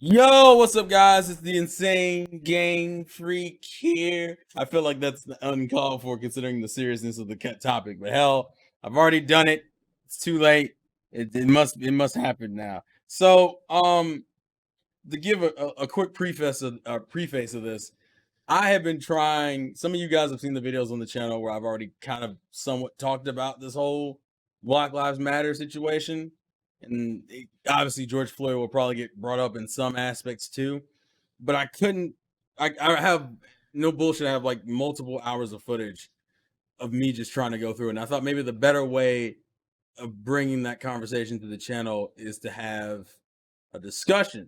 Yo, what's up, guys? It's the Insane Game Freak here. I feel like that's uncalled for considering the seriousness of the topic, but hell, I've already done it. It's too late. It must happen now. So, to give a quick preface of this, I have been trying. Some of you guys have seen the videos on the channel where I've already kind of somewhat talked about this whole Black Lives Matter situation, and obviously George Floyd will probably get brought up in some aspects too. But I couldn't. I have no bullshit. I have like multiple hours of footage of me just trying to go through it. And I thought maybe the better way of bringing that conversation to the channel is to have a discussion.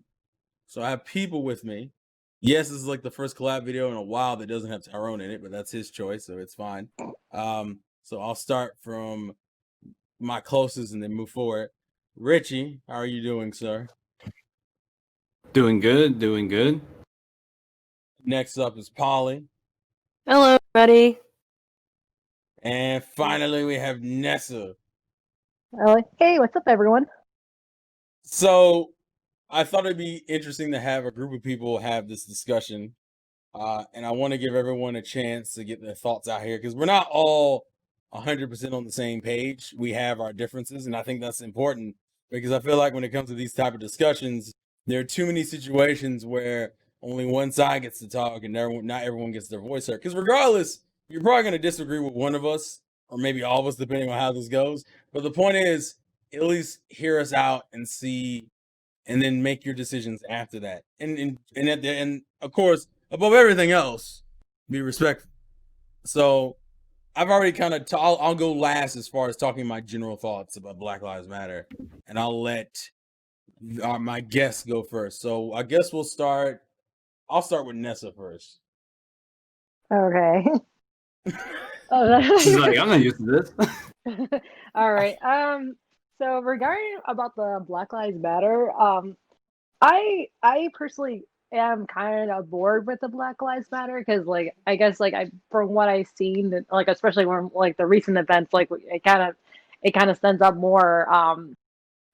So I have people with me. Yes, this is like the first collab video in a while that doesn't have Tyrone in it, but that's his choice, so it's fine. So I'll start from my closest and then move forward. Richie, how are you doing, sir? Doing good, doing good. Next up is Polly. Hello, everybody. And finally, we have Nessa. Hey, what's up, everyone? So I thought it'd be interesting to have a group of people have this discussion. And I want to give everyone a chance to get their thoughts out here because we're not all 100% on the same page. We have our differences, and I think that's important because I feel like when it comes to these type of discussions, there are too many situations where only one side gets to talk and not everyone gets their voice heard. Because regardless, you're probably going to disagree with one of us or maybe all of us, depending on how this goes. But the point is, at least hear us out and see, and then make your decisions after that. And at the end, of course, above everything else, be respectful. So I've already kind of, I'll go last as far as talking my general thoughts about Black Lives Matter, and I'll let my guests go first. So I guess I'll start with Nessa first. Okay. She's like, I'm not used to this. All right. So regarding about the Black Lives Matter, I personally am kind of bored with the Black Lives Matter because, like, I guess, like, from what I've seen, like, especially when like the recent events, like, it kind of stands up more,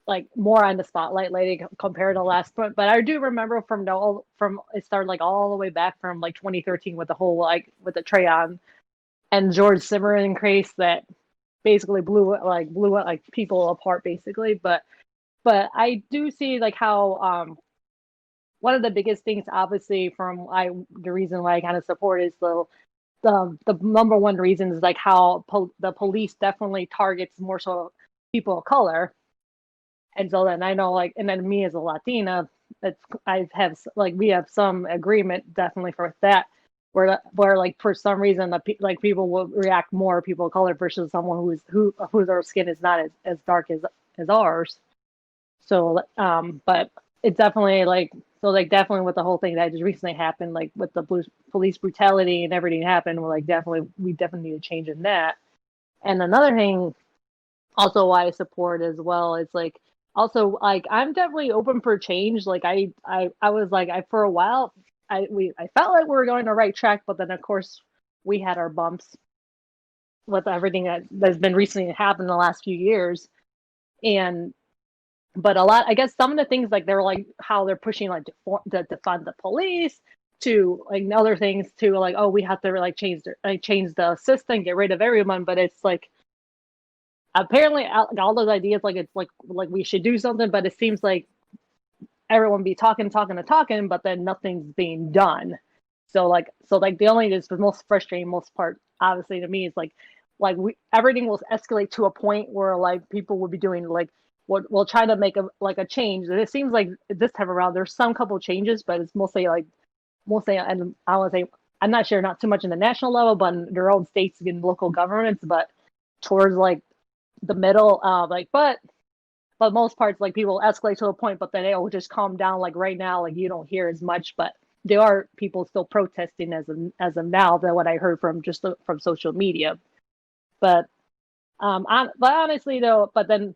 like more on the spotlight lately compared to last. But I do remember from it started like all the way back from like 2013 with the whole like with the Trayon and George Zimmerman case that basically blew like people apart basically. But I do see like how one of the biggest things obviously from the reason why I kind of support is the number one reason is like how the police definitely targets more so people of color. And so then I know like, and then me as a Latina, we have some agreement definitely for that, where like for some reason like people will react more people of color versus someone whose their skin is not as dark as ours. So but it definitely like so like definitely with the whole thing that just recently happened, like with the police brutality and everything happened, we definitely need a change in that. And another thing also why I support as well is like also like I'm definitely open for change. Like I was like I for a while I felt like we were going the right track, but then of course we had our bumps with everything that's been recently happened in the last few years. And but a lot I guess some of the things like they're like how they're pushing like to defund the police to like other things to like oh we have to like change the system, get rid of everyone, but it's like apparently all those ideas like it's like we should do something, but it seems like everyone be talking but then nothing's being done. So the only is the most frustrating most part obviously to me is like everything will escalate to a point where like people will be doing like what we'll try to make a change, and it seems like this time around there's some couple changes, but it's mostly and I want to say I'm not sure not too much in the national level but in their own states and local governments, but towards like the middle but most parts like people escalate to a point but then it will just calm down. Like right now like you don't hear as much, but there are people still protesting as of now than what I heard from from social media. But but honestly though, but then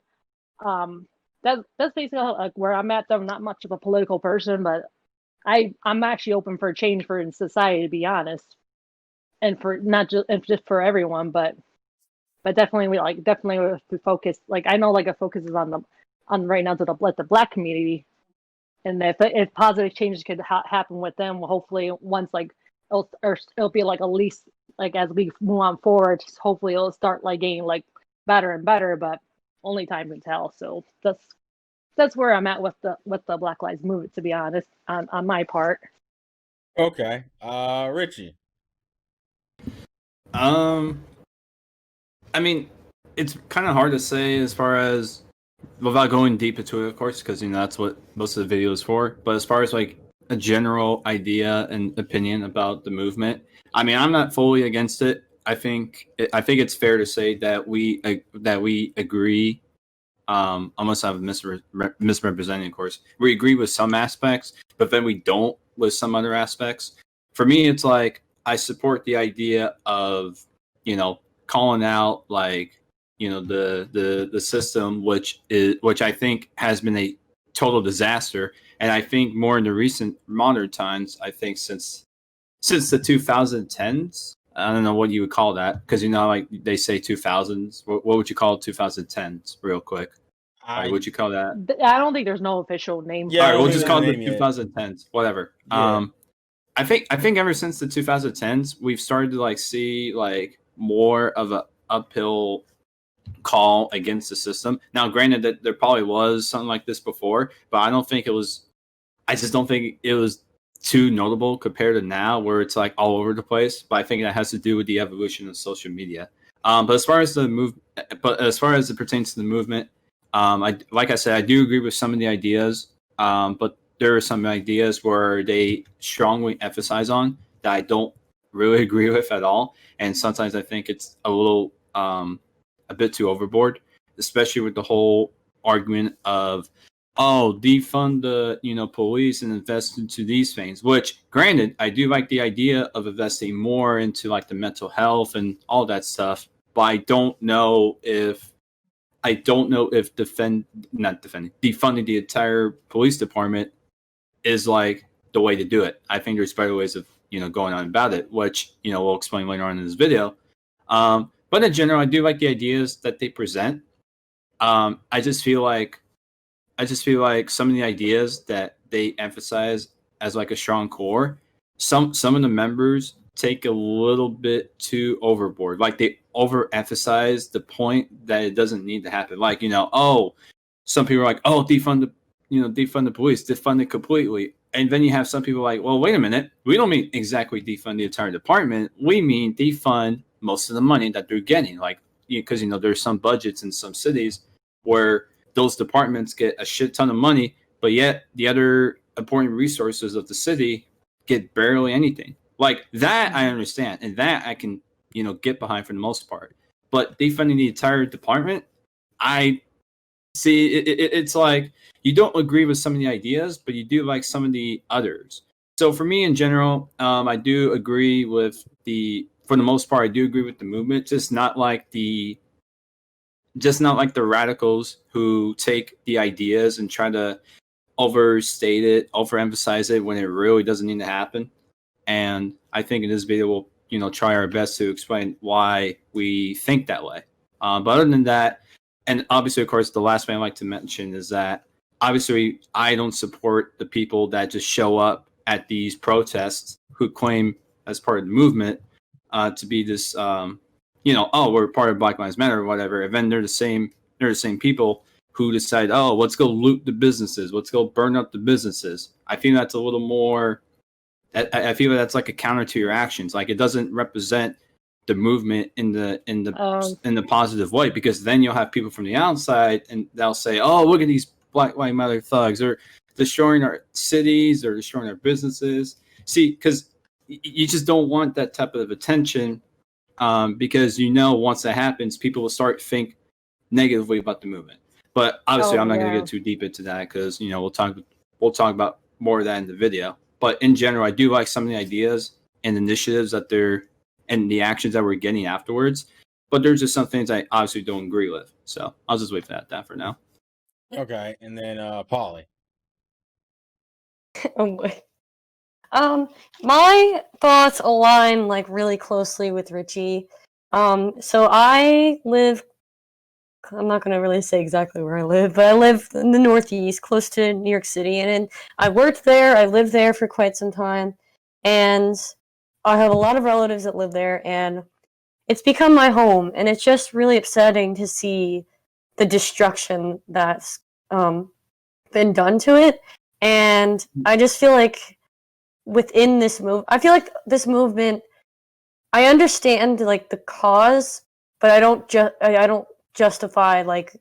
that's basically like where I'm at though. I'm not much of a political person, but I'm actually open for change for in society, to be honest, and for not just and just for everyone, but definitely we focus like I know like a focus is on right now to the Black community, and if positive changes could happen with them, hopefully once like it'll be like at least like as we move on forward, hopefully it'll start like getting like better and better, but only time can tell. So that's where I'm at with the Black Lives Movement, to be honest, on my part. Okay. Richie. I mean, it's kind of hard to say as far as without going deep into it, of course, because that's what most of the video is for. But as far as like a general idea and opinion about the movement, I mean, I'm not fully against it. I think it's fair to say that we agree. Unless I'm misrepresenting, of course, we agree with some aspects, but then we don't with some other aspects. For me, it's like I support the idea of calling out like the system, which I think has been a total disaster, and I think more in the recent modern times, I think since the 2010s. I don't know what you would call that, because like they say 2000s. What would you call 2010s, real quick? Like, what'd you call that? I don't think there's no official name. Yeah, all right, I don't we'll think just there's call a it the name yet. 2010s. Whatever. Yeah. I think ever since the 2010s, we've started to like see like more of a uphill call against the system. Now, granted that there probably was something like this before, but I don't think it was. I just don't think it was too notable compared to now, where it's like all over the place. But I think that has to do with the evolution of social media. But as far as it pertains to the movement, like I said, I do agree with some of the ideas. But there are some ideas where they strongly emphasize on that I don't really agree with at all, and sometimes I think it's a bit too overboard, especially with the whole argument of defund the police and invest into these things. Which, granted, I do like the idea of investing more into like the mental health and all that stuff, but I don't know if defunding the entire police department is like the way to do it. I think there's better ways of going on about it, which we'll explain later on in this video. But in general, I do like the ideas that they present. I just feel like some of the ideas that they emphasize as like a strong core, some of the members take a little bit too overboard. Like they overemphasize the point that it doesn't need to happen. Like some people are like, defund the police, defund it completely. And then you have some people like, well, wait a minute, we don't mean exactly defund the entire department. We mean defund most of the money that they're getting. Like, because there's some budgets in some cities where those departments get a shit ton of money, but yet the other important resources of the city get barely anything. Like that, I understand, and that I can get behind for the most part. But defunding the entire department, I see it's like you don't agree with some of the ideas, but you do like some of the others. So for me in general, I do agree with for the most part, I do agree with the movement, just not like the radicals who take the ideas and try to overstate it, overemphasize it when it really doesn't need to happen. And I think in this video we'll try our best to explain why we think that way. But other than that, and obviously, of course, the last thing I'd like to mention is that obviously I don't support the people that just show up at these protests who claim as part of the movement to be this we're part of Black Lives Matter or whatever, and then they're the same people who decide, let's go loot the businesses, let's go burn up the businesses. I feel that's a little more. I feel that's like a counter to your actions. Like it doesn't represent the movement in the positive way, because then you'll have people from the outside and they'll say, look at these Black Lives Matter thugs, they're destroying our cities, they're destroying our businesses. See, because you just don't want that type of attention. Because once that happens, people will start to think negatively about the movement. But obviously, I'm not going to get too deep into that because we'll talk about more of that in the video. But in general, I do like some of the ideas and initiatives that and the actions that we're getting afterwards. But there's just some things I obviously don't agree with. So I'll just wait for that for now. Okay, and then Polly. Oh boy. My thoughts align like really closely with Richie. So I live I'm not going to really say exactly where I live, but I live in the Northeast, close to New York City, and I worked there. I lived there for quite some time, and I have a lot of relatives that live there, and it's become my home, and it's just really upsetting to see the destruction that's been done to it. And I just feel like within this I feel like this movement, I understand like the cause, but I don't justify like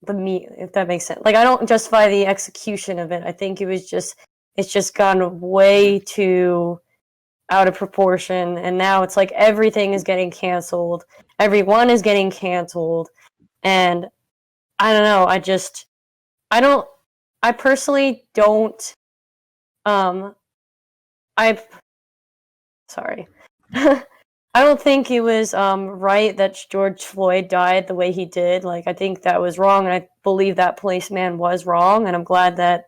the meat, if that makes sense. Like I don't justify the execution of it. I think it's just gone way too out of proportion, and now it's like everything is getting canceled. Everyone is getting canceled, and I don't know. I personally don't. I sorry. I don't think it was right that George Floyd died the way he did. Like I think that was wrong, and I believe that policeman was wrong. And I'm glad that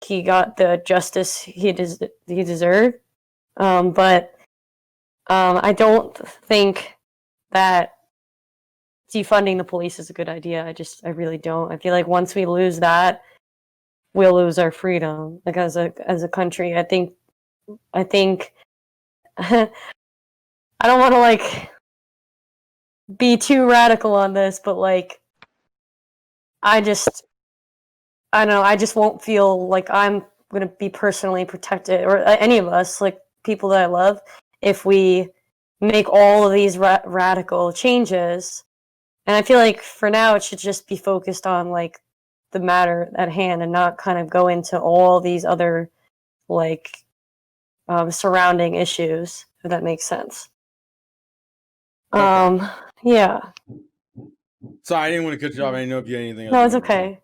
he got the justice he deserved. But I don't think that defunding the police is a good idea. I really don't. I feel like once we lose that, we'll lose our freedom. Like as a country, I think I don't want to like be too radical on this, but like I don't know. I just won't feel like I'm going to be personally protected, or any of us, like people that I love, if we make all of these radical changes. And I feel like for now it should just be focused on like the matter at hand and not kind of go into all these other like surrounding issues, if that makes sense. Okay. Yeah. Sorry, I didn't want to cut you off. I didn't know if you had anything else. No, it's okay.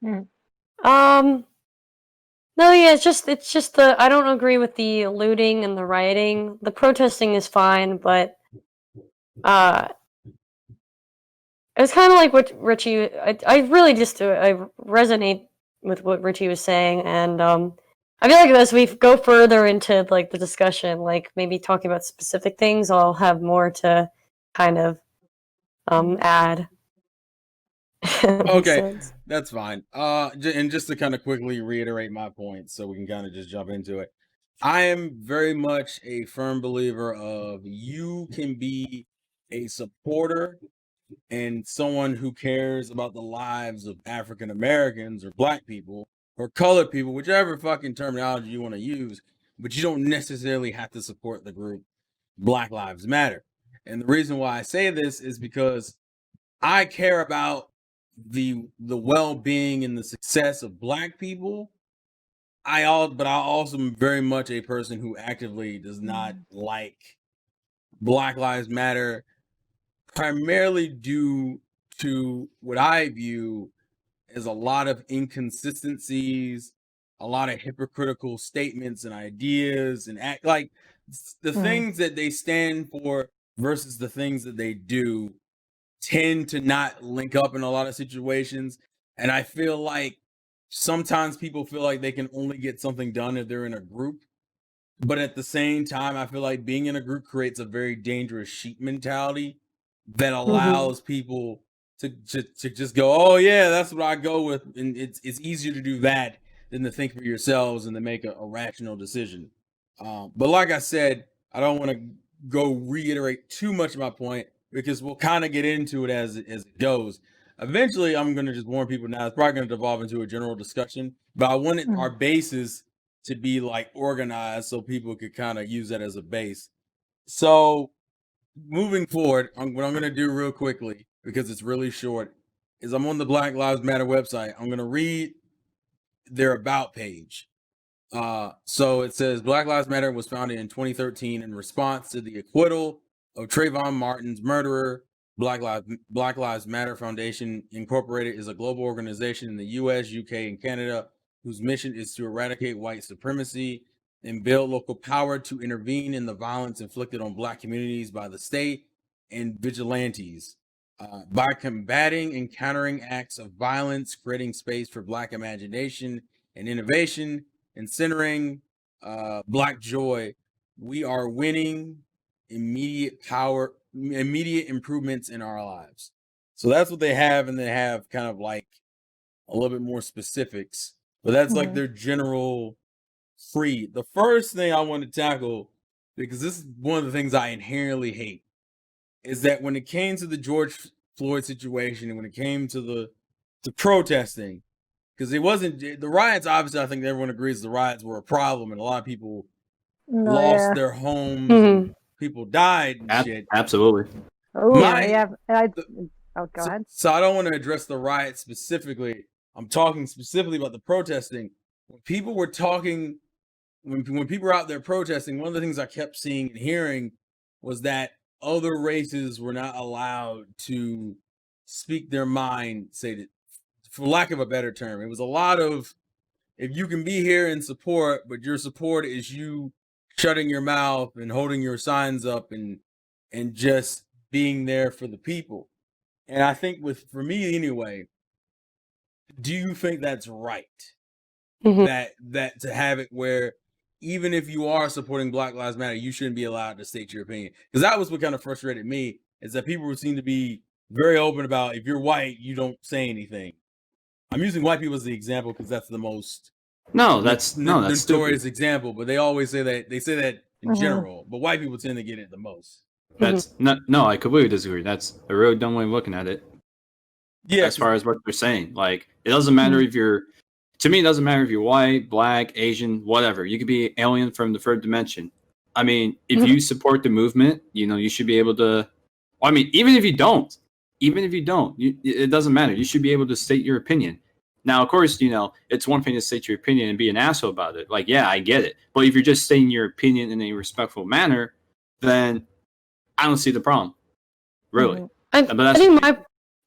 No, yeah, it's just the I don't agree with the looting and the rioting. The protesting is fine, but it's kind of like what Richie. I really just I resonate with what Richie was saying, and I feel like as we go further into like the discussion, like maybe talking about specific things, I'll have more to kind of add. Okay, that's fine. And just to kind of quickly reiterate my point, so we can kind of just jump into it. I am very much a firm believer of you can be a supporter and someone who cares about the lives of African Americans or Black people or colored people, whichever fucking terminology you want to use, but you don't necessarily have to support the group Black Lives Matter. And the reason why I say this is because I care about the well-being and the success of Black people. But I also am very much a person who actively does not like Black Lives Matter, primarily due to what I view as a lot of inconsistencies, a lot of hypocritical statements and ideas, and like the things that they stand for versus the things that they do tend to not link up in a lot of situations. And I feel like sometimes people feel like they can only get something done if they're in a group. But at the same time, I feel like being in a group creates a very dangerous sheep mentality that allows people to just go, oh yeah, that's what I go with. And it's easier to do that than to think for yourselves and to make a rational decision. But like I said, I don't want to go reiterate too much of my point because we'll kind of get into it as it goes. Eventually, I'm going to just warn people now. It's probably going to devolve into a general discussion, but I wanted our basis to be like organized so people could kind of use that as a base. So moving forward, what I'm going to do real quickly, because it's really short, is I'm on the Black Lives Matter website. I'm going to read their about page. So it says Black Lives Matter was founded in 2013 in response to the acquittal of Trayvon Martin's murderer. Black Lives Matter Foundation Incorporated is a global organization in the U.S., U.K., and Canada whose mission is to eradicate white supremacy and build local power to intervene in the violence inflicted on Black communities by the state and vigilantes. By combating and countering acts of violence, creating space for Black imagination and innovation, and centering Black joy, we are winning immediate power. immediate improvements in our lives. So that's what they have, and they have kind of like a little bit more specifics, but that's like their general free. The first thing I want to tackle, because this is one of the things I inherently hate, is that when it came to the George Floyd situation and when it came to the protesting, because it wasn't the riots. Obviously, I think everyone agrees the riots were a problem, and a lot of people lost their homes, and people died and shit. Absolutely. Oh, yeah. Go ahead. So I don't want to address the riots specifically. I'm talking specifically about the protesting. When people were talking, when people were out there protesting, one of the things I kept seeing and hearing was that other races were not allowed to speak their mind, say that, for lack of a better term. It was a lot of, if you can be here and support, but your support is you shutting your mouth and holding your signs up and just being there for the people. And I think for me anyway, do you think that's right? That to have it where even if you are supporting Black Lives Matter, you shouldn't be allowed to state your opinion. Because that was what kind of frustrated me, is that people seem to be very open about, if you're white, you don't say anything. I'm using white people as the example because that's the most that's notorious example, but they always say that in general, but white people tend to get it the most. That's no, I completely disagree. That's a really dumb way of looking at it. Yeah, as far as what they're saying, like, it doesn't matter if you're, to me, it doesn't matter if you're white, black, Asian, whatever. You could be alien from the third dimension. I mean, if you support the movement, you should be able to. I mean, even if you don't, it doesn't matter. You should be able to state your opinion. Now, of course, it's one thing to state your opinion and be an asshole about it. Like, yeah, I get it. But if you're just stating your opinion in a respectful manner, then I don't see the problem. Really. I think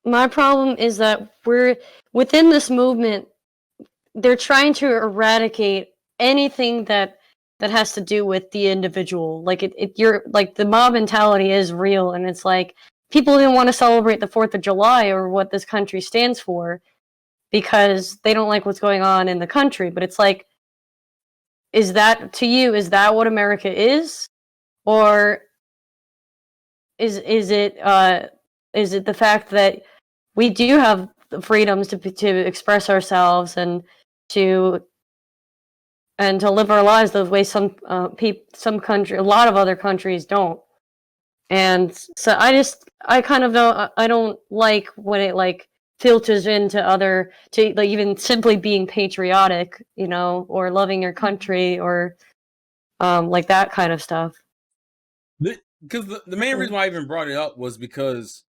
my problem is that we're within this movement. They're trying to eradicate anything that has to do with the individual. Like you're like, the mob mentality is real, and it's like people didn't want to celebrate the 4th of July or what this country stands for because they don't like what's going on in the country. But it's like, is that what America is, or is it the fact that we do have the freedoms to express ourselves and to live our lives the way some country, a lot of other countries don't. And so I kind of don't like when it like filters into like even simply being patriotic, or loving your country, or like that kind of stuff. Because the main reason why I even brought it up was because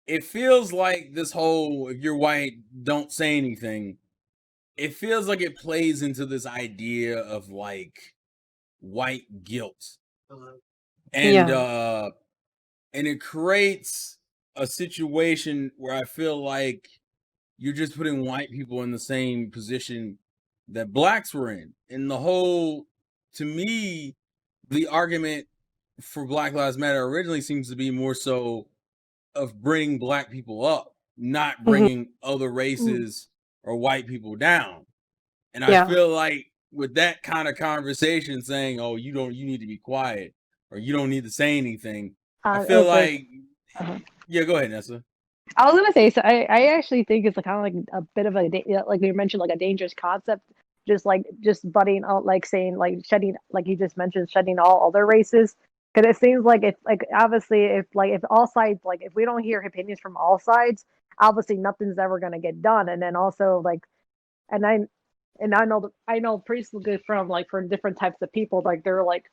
it feels like this whole, if you're white, don't say anything. It feels like it plays into this idea of like white guilt. And it creates a situation where I feel like you're just putting white people in the same position that blacks were in. And to me, the argument for Black Lives Matter originally seems to be more so of bringing black people up, not bringing other races or white people down. And I feel like with that kind of conversation saying, oh, you need to be quiet, or you don't need to say anything, I feel like yeah, go ahead, Nessa. I was gonna say, so I actually think it's kind of like a bit of like you mentioned, like a dangerous concept, just butting out, like saying, like shedding, like you just mentioned, shedding all other races. Because it seems like obviously if all sides, like if we don't hear opinions from all sides, obviously nothing's ever gonna get done. And then also like, and I know pretty good from like for different types of people, like they're like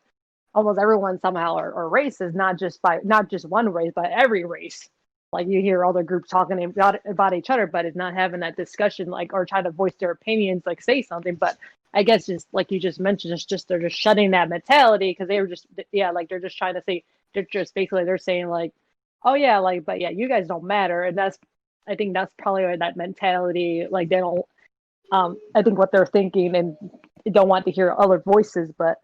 almost everyone somehow are racist, not just one race, but every race. Like you hear other groups talking about each other, but it's not having that discussion, like, or trying to voice their opinions, like say something. But I guess just like you just mentioned, it's just they're just shutting that mentality because they were just like they're just trying to say, they're saying like, oh yeah, like, but yeah, you guys don't matter, and I think that's probably where that mentality, like they don't, I think what they're thinking, and they don't want to hear other voices. But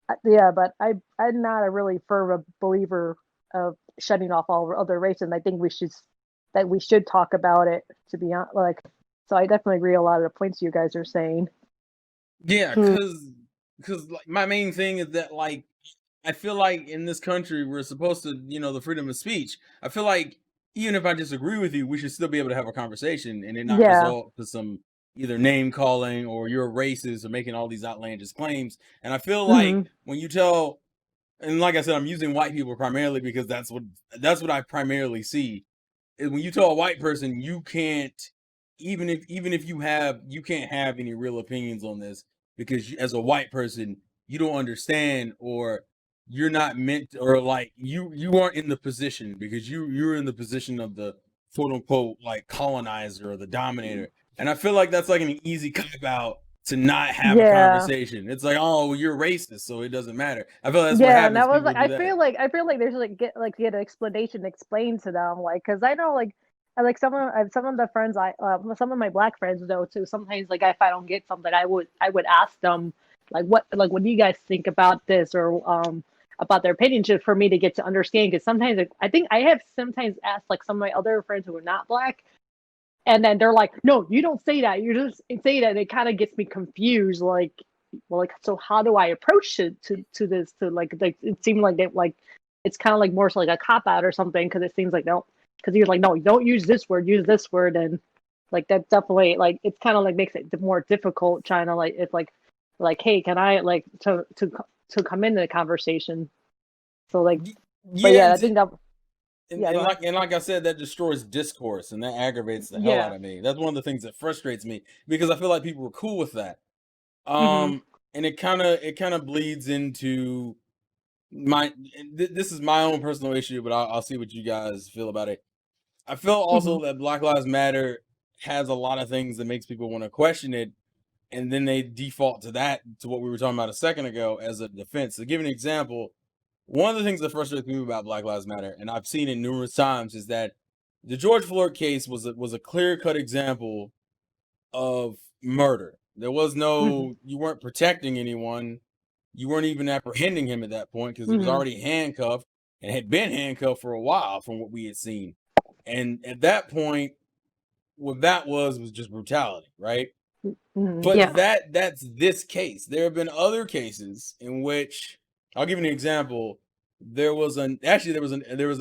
but I'm not a really firm believer of shutting off all other races. And I think we should talk about it, to be honest. Like, so I definitely agree a lot of the points you guys are saying. Yeah, because like my main thing is that like I feel like in this country we're supposed to, the freedom of speech. I feel like even if I disagree with you, we should still be able to have a conversation and it not Yeah. result to some either name calling or you're racist or making all these outlandish claims. And I feel like when you tell, and like I said, I'm using white people primarily because that's what I primarily see. Is when you tell a white person you can't, even if you can't have any real opinions on this because as a white person you don't understand or you're not meant or like you aren't in the position because you're in the position of the quote unquote like colonizer or the dominator. And I feel like that's like an easy cop out to not have a conversation. It's like, oh, well, you're racist, so it doesn't matter. I feel that's what Yeah, and happens. that was People like do that. I feel like there's like get an explanation explained to them, like because I know like some of the friends some of my black friends though too. Sometimes like if I don't get something, I would ask them what do you guys think about this or about their opinion just for me to get to understand because sometimes like, I think I have sometimes asked like some of my other friends who are not black and then they're like, no, you don't say that. You just say that. And it kind of gets me confused. Like, well, like, so how do I approach it to this? To like it seemed like it like it's kind of like more so like a cop out or something because it seems like no, because you're like no, you don't use this word, use this word, and like that definitely like it's kind of like makes it more difficult trying to like it's like hey, can I like to come into the conversation? So like, but Yeah, yeah, I think that yeah, go ahead. and like I said, that destroys discourse and that aggravates the hell out Yeah. of me. That's one of the things that frustrates me because I feel like people were cool with that. Mm-hmm. And it kind of bleeds into my. This is my own personal issue, but I'll see what you guys feel about it. I feel Mm-hmm. also that Black Lives Matter has a lot of things that makes people want to question it, and then they default to that to what we were talking about a second ago as a defense. To give an example, one of the things that frustrates me about Black Lives Matter, and I've seen it numerous times, is that the George Floyd case was a clear cut example of murder. There was no, you weren't protecting anyone, you weren't even apprehending him at that point because he was Mm-hmm. already handcuffed and had been handcuffed for a while from what we had seen. And at that point, what that was just brutality, right? Mm-hmm. But Yeah. that's this case. There have been other cases in which I'll give you an example. There was a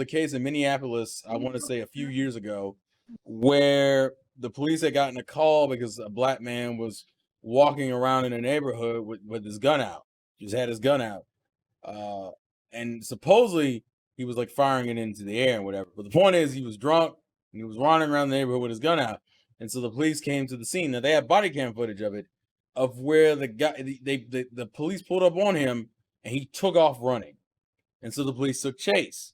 case in Minneapolis, I want to say a few years ago, where the police had gotten a call because a black man was walking around in a neighborhood with his gun out. Just had his gun out. And supposedly he was like firing it into the air and whatever. But the point is he was drunk and he was running around the neighborhood with his gun out. And so the police came to the scene. Now they have body cam footage of it, of where the guy, the police pulled up on him, and he took off running. And so the police took chase,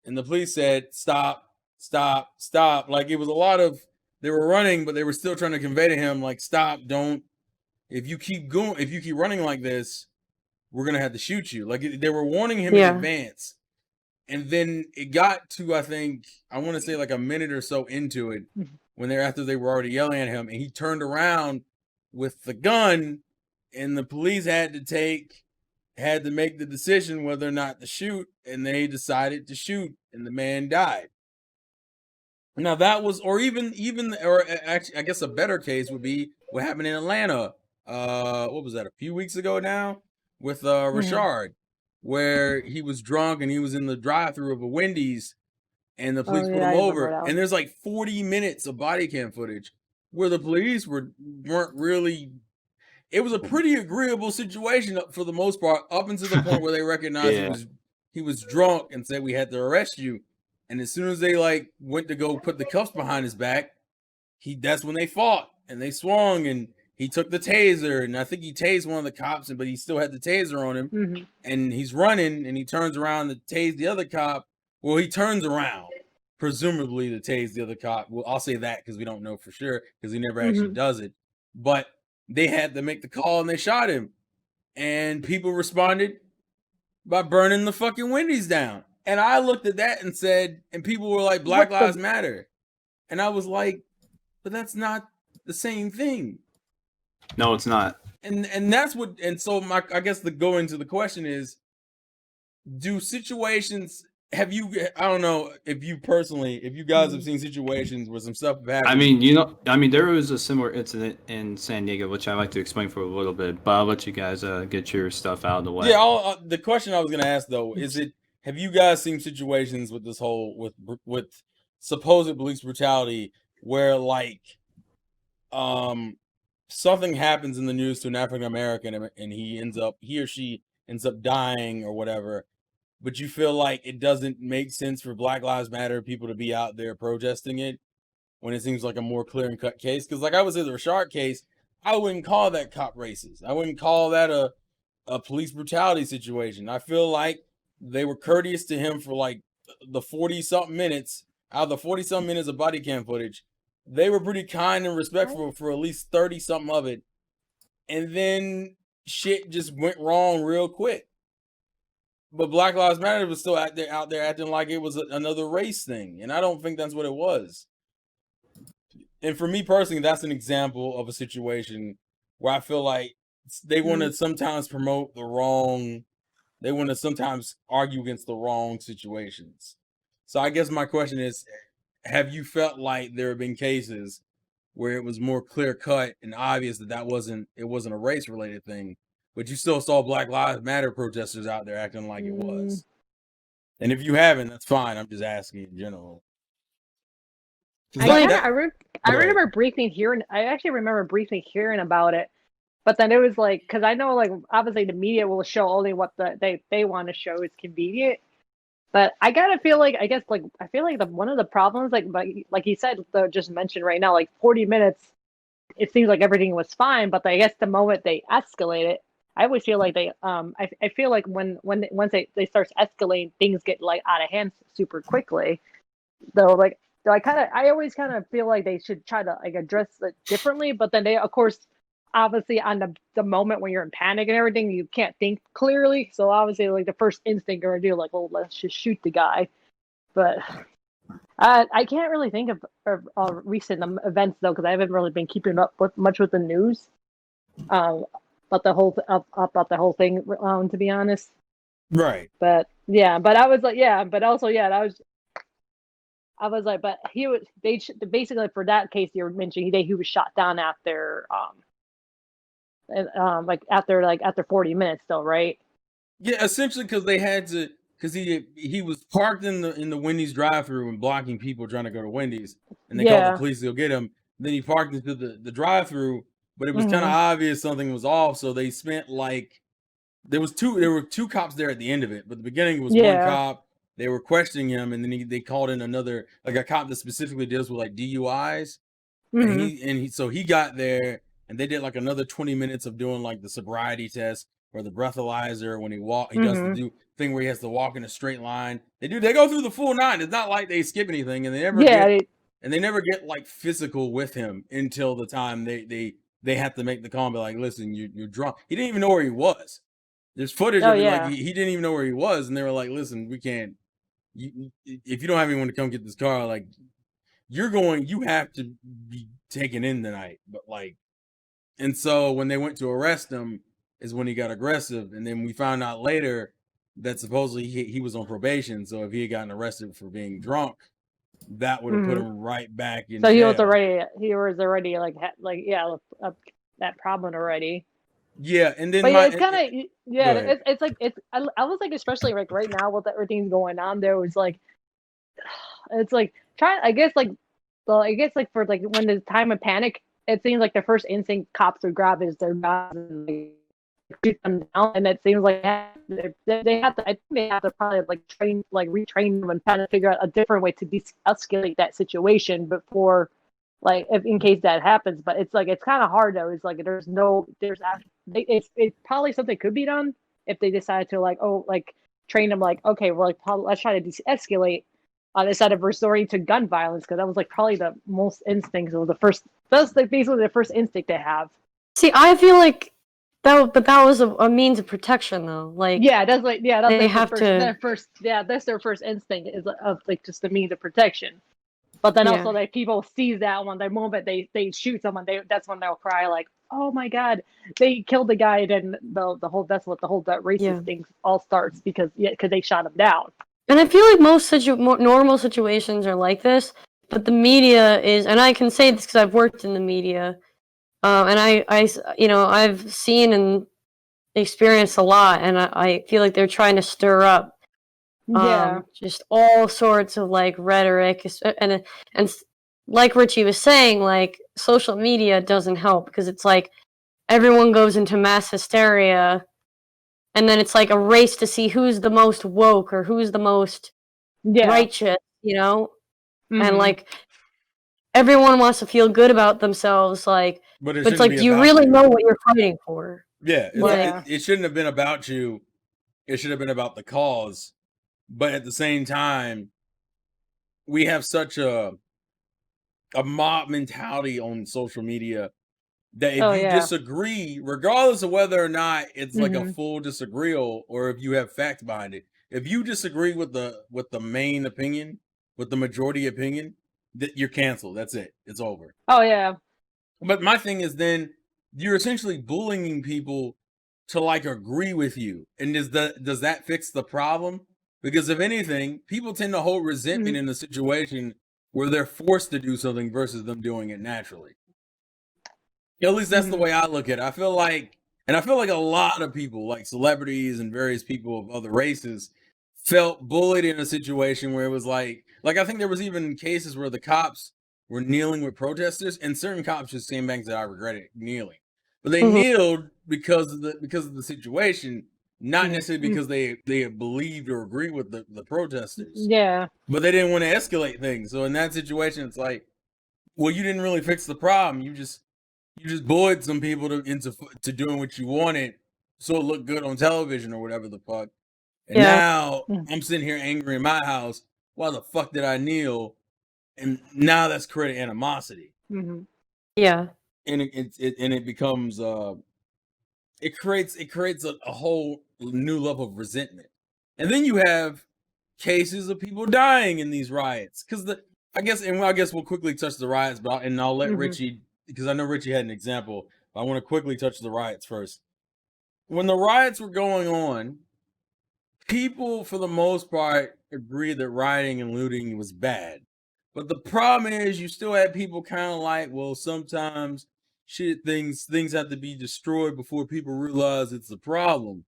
and the police said, "Stop, stop, stop!" Like it was a lot of they were running, but they were still trying to convey to him, like, "Stop! Don't! If you keep going, if you keep running like this, we're gonna have to shoot you." Like they were warning him in advance. And then it got to, I want to say like a minute or so into it, when after they were already yelling at him, and he turned around with the gun, and the police had to make the decision whether or not to shoot, and they decided to shoot, and the man died. Now that was, or actually, I guess a better case would be what happened in Atlanta. What was that? A few weeks ago now, with Rashard, where he was drunk and he was in the drive-through of a Wendy's, and the police Oh pulled yeah, him I remember over. that And one. there's like 40 minutes of body cam footage where the police weren't really. It was a pretty agreeable situation for the most part, up until the point where they recognized Yeah. he was drunk and said we had to arrest you. And as soon as they like went to go put the cuffs behind his back, that's when they fought and they swung and he took the taser, and I think he tased one of the cops, but he still had the taser on him. Mm-hmm. And he's running and he turns around to tase the other cop. Well, he turns around, presumably to tase the other cop. Well, I'll say that because we don't know for sure because he never actually Mm-hmm. does it. But they had to make the call and they shot him. And people responded by burning the fucking Wendy's down. And I looked at that and said, and people were like, Black What Lives the? Matter. And I was like, but that's not the same thing. No, it's not. And that's what, and so I guess the go into the question is, do situations have you? I don't know if you personally, if you guys have seen situations where some stuff happened. I mean, there was a similar incident in San Diego, which I'd like to explain for a little bit, but I'll let you guys get your stuff out of the way. Yeah. The question I was gonna ask though is it: have you guys seen situations with this whole with supposed police brutality where like something happens in the news to an African American and he or she ends up dying or whatever, but you feel like it doesn't make sense for Black Lives Matter people to be out there protesting it when it seems like a more clear and cut case? Because like I was in the Rashard case, I wouldn't call that cop racist. I wouldn't call that a police brutality situation. I feel like they were courteous to him for like the 40 something minutes. Out of the 40 something minutes of body cam footage, they were pretty kind and respectful for at least 30 something of it. And then shit just went wrong real quick. But Black Lives Matter was still out there acting like it was another race thing. And I don't think that's what it was. And for me personally, that's an example of a situation where I feel like they want to sometimes promote the wrong, they want to sometimes argue against the wrong situations. So I guess my question is, have you felt like there have been cases where it was more clear cut and obvious that it wasn't a race related thing, but you still saw Black Lives Matter protesters out there acting like it was? And if you haven't, that's fine. I'm just asking in general. I remember briefly hearing. I actually remember briefly hearing about it, but then it was like, because I know like obviously the media will show only what they want to show is convenient. But I gotta feel like I feel like one of the problems like he said just mentioned right now, like 40 minutes, it seems like everything was fine, but I guess the moment they escalate it, I always feel like I feel like once they start escalating, things get like out of hand super quickly. Though like I always kind of feel like they should try to like address it differently, but then they of course obviously on the moment when you're in panic and everything, you can't think clearly. So obviously like the first instinct you're gonna do like, well, let's just shoot the guy. But I can't really think of recent events though, because I haven't really been keeping up much with the news about the whole thing, to be honest. Right. But yeah, but I was like, yeah, but also yeah, I was like, but they basically for that case you were mentioning he was shot down after after 40 minutes though, right? Yeah, essentially because they had to, because he was parked in the Wendy's drive-thru and blocking people trying to go to Wendy's, and they called the police to go get him. Then he parked into the drive-thru, but it was kind of obvious something was off, so they spent like there were two cops there at the end of it, but the beginning was one cop. They were questioning him, and then they called in another, like a cop that specifically deals with like DUIs, and so he got there. And they did like another 20 minutes of doing like the sobriety test or the breathalyzer when he does the thing where he has to walk in a straight line. They go through the full 9. It's not like they skip anything, and they never get like physical with him until the time they have to make the call and be like, listen, you're drunk. He didn't even know where he was. There's footage of it, like he didn't even know where he was, and they were like, listen, we can't. If you don't have anyone to come get this car, like you have to be taken in tonight. But like. And so when they went to arrest him is when he got aggressive. And then we found out later that supposedly he was on probation. So if he had gotten arrested for being drunk, that would have put him right back in jail. He was already like that problem already. Yeah, and then but it's kind of it's like I was like, especially like right now with everything going on, there was like it's like I guess for like when there's time of panic, it seems like the first instinct cops would grab is their guns and like, shoot them down, and it seems like they have to. I think they have to probably retrain them and kind of figure out a different way to de-escalate that situation before, like, if in case that happens. But it's like it's kind of hard though. It's like it's probably something could be done if they decide to train them okay, well, let's try to de-escalate. Instead of resorting to gun violence, because that was like probably the most instinct. Or that's like basically the first instinct they have. See, I feel like that was a means of protection, though. Like, that's their first instinct is of like just the means of protection. But then also like people seize that one. The moment they shoot someone, that's when they'll cry like, "Oh my God, they killed the guy!" And then that's what the whole racist thing all starts because they shot him down. And I feel like most normal situations are like this, but the media is, and I can say this because I've worked in the media, and I've seen and experienced a lot, and I feel like they're trying to stir up just all sorts of like rhetoric, and like Richie was saying, like social media doesn't help because it's like everyone goes into mass hysteria, and then it's like a race to see who's the most woke or who's the most righteous, and like everyone wants to feel good about themselves, like, but it's like, do you really know what you're fighting for? Yeah, it shouldn't have been about you. It should have been about the cause. But at the same time, we have such a mob mentality on social media that if you disagree, regardless of whether or not it's like a full disagreeal or if you have fact behind it, if you disagree with the main opinion, with the majority opinion, that you're canceled. That's it. It's over. Oh yeah. But my thing is, then you're essentially bullying people to like agree with you, and does that fix the problem? Because if anything, people tend to hold resentment in a situation where they're forced to do something versus them doing it naturally. At least that's the way I look at it. I feel like a lot of people, like celebrities and various people of other races, felt bullied in a situation where it was like I think there was even cases where the cops were kneeling with protesters, and certain cops just came back and said, "I regret it, kneeling," but they kneeled because of the situation, not necessarily because they believed or agreed with the protesters. Yeah. But they didn't want to escalate things. So in that situation, it's like, well, you didn't really fix the problem. You just bullied some people into doing what you wanted, so it looked good on television or whatever the fuck. And now I'm sitting here angry in my house. Why the fuck did I kneel? And now that's creating animosity. Yeah. And it becomes it creates a whole new level of resentment. And then you have cases of people dying in these riots. Because I guess we'll quickly touch the riots, and I'll let Richie, because I know Richie had an example. But I want to quickly touch the riots first. When the riots were going on, people, for the most part, agreed that rioting and looting was bad. But the problem is, you still had people kind of like, well, sometimes things have to be destroyed before people realize it's a problem.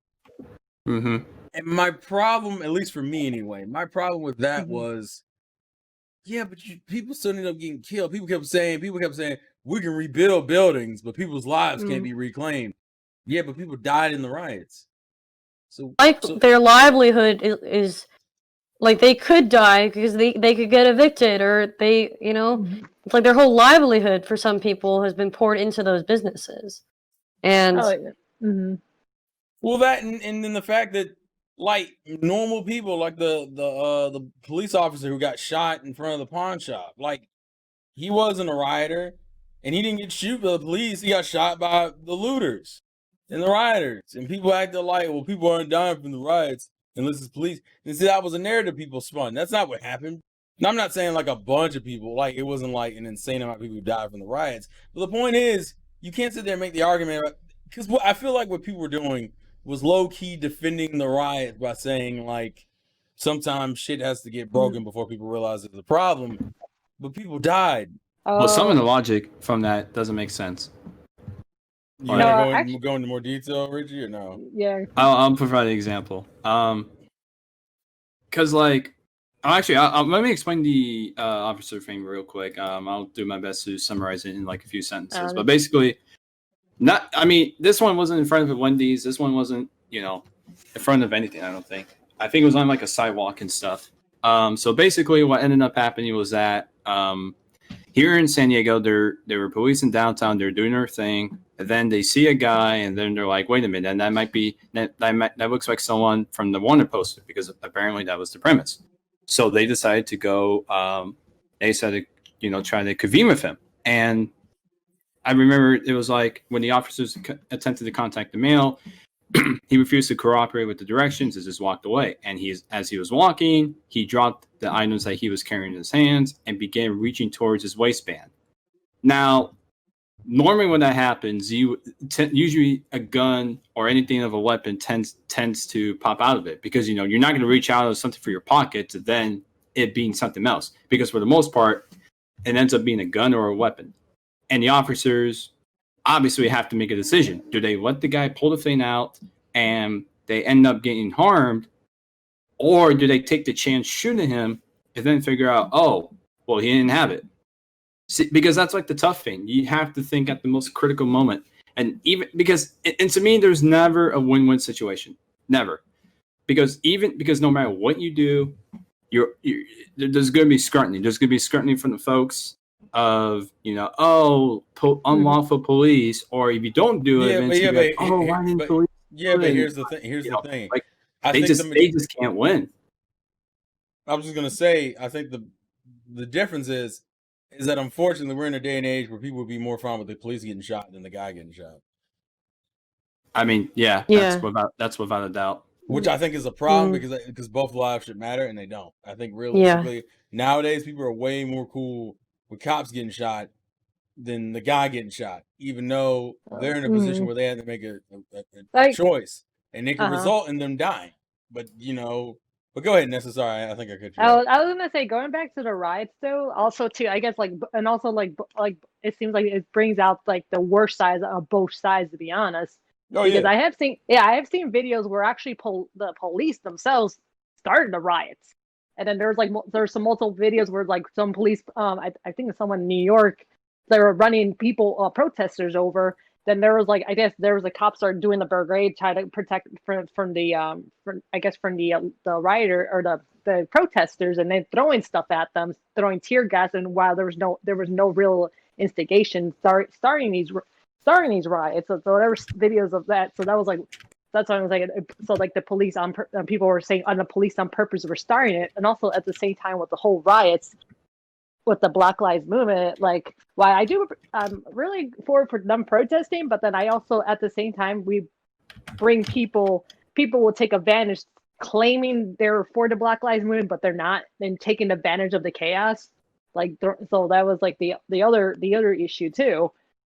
And my problem, at least for me anyway, my problem with that was, but people still ended up getting killed. People kept saying, we can rebuild buildings, but people's lives can't be reclaimed. Yeah, but people died in the riots. So their livelihood is like, they could die because they could get evicted, or they, it's like their whole livelihood for some people has been poured into those businesses. And well, that and then the fact that, like, normal people, like the police officer who got shot in front of the pawn shop, like, he wasn't a rioter, and he didn't get shot by the police. He got shot by the looters and the rioters, and people acted like, well, people aren't dying from the riots unless it's police. And see, that was a narrative people spun. That's not what happened. And I'm not saying like a bunch of people, like, it wasn't like an insane amount of people who died from the riots. But the point is, you can't sit there and make the argument, because I feel like what people were doing was low-key defending the riot by saying, like, sometimes shit has to get broken before people realize it's a problem. But people died. Well, some of the logic from that doesn't make sense. You want to go into more detail, Richie, or no? Yeah. I'll provide an example. Because, like, let me explain the officer thing real quick. I'll do my best to summarize it in like a few sentences. But basically, this one wasn't in front of Wendy's. This one wasn't, in front of anything, I don't think. I think it was on like a sidewalk and stuff. So basically what ended up happening was that here in San Diego, there were police in downtown. They're doing their thing. And then they see a guy, and then they're like, wait a minute, and that looks like someone from the wanted poster, because apparently that was the premise. So they decided to go, they decided to, try to convene with him. And I remember it was like when the officers attempted to contact the male, he refused to cooperate with the directions and just walked away. And as he was walking, he dropped the items that he was carrying in his hands and began reaching towards his waistband. Now, normally when that happens, usually a gun or anything of a weapon tends to pop out of it, because you're not going to reach out of something for your pocket to then it being something else, because for the most part it ends up being a gun or a weapon, and the officers obviously have to make a decision. Do they let the guy pull the thing out and they end up getting harmed, or do they take the chance shooting him and then figure out, oh, well, he didn't have it? See, because that's like the tough thing. You have to think at the most critical moment. And even because to me, there's never a win-win situation. Never. Because no matter what you do, there's going to be scrutiny. There's going to be scrutiny from the folks of, unlawful police, or if you don't do it, but here's the thing. Here's the thing. Like, they just can't win. I was just gonna say, I think the difference is that unfortunately we're in a day and age where people would be more fine with the police getting shot than the guy getting shot. I mean, yeah. That's without a doubt. Which I think is a problem, because both lives should matter, and they don't. I think realistically nowadays people are way more cool with cops getting shot than the guy getting shot, even though they're in a position where they had to make a choice, and it can result in them dying. But but go ahead, Nessa. Sorry, I think I cut you off. I was gonna say, going back to the riots though, also too, I guess, and also it seems like it brings out like the worst sides of both sides, to be honest. Because I have seen videos where actually the police themselves started the riots, and then there's some multiple videos where like some police, I think it's someone in New York, they were running people, protesters over. Then there was the cops started doing the brigade, trying to protect from the rioter or the protesters, and then throwing stuff at them, throwing tear gas, and while there was no real instigation starting these riots. So there were videos of that. So that was that's what I was like. So like the police people were saying on the police on purpose were starting it, and also at the same time with the whole riots with the Black Lives Movement, like, why I'm really for them protesting, but then I also at the same time we bring people will take advantage, claiming they're for the Black Lives Movement, but they're not, and taking advantage of the chaos. So that was like the other issue too.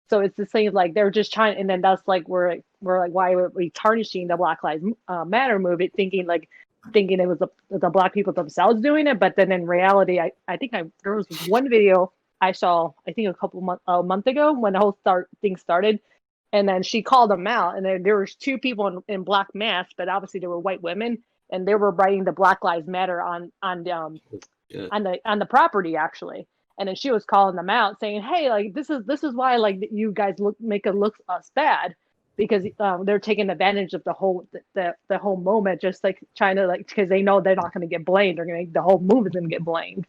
So it's the same, like they're just trying, and then that's like we're like, why are we tarnishing the Black Lives Matter movement, thinking it was the Black people themselves doing it, but then in reality, I think there was one video I saw, I think a month ago, when the whole thing started, and then she called them out, and then there was two people in black masks, but obviously they were white women, and they were writing the Black Lives Matter on the property actually. And then she was calling them out, saying, "Hey, like this is why like you guys make it look us bad, because they're taking advantage of the whole moment, just like trying to because they know they're not going to get blamed. The whole movement's going to get blamed."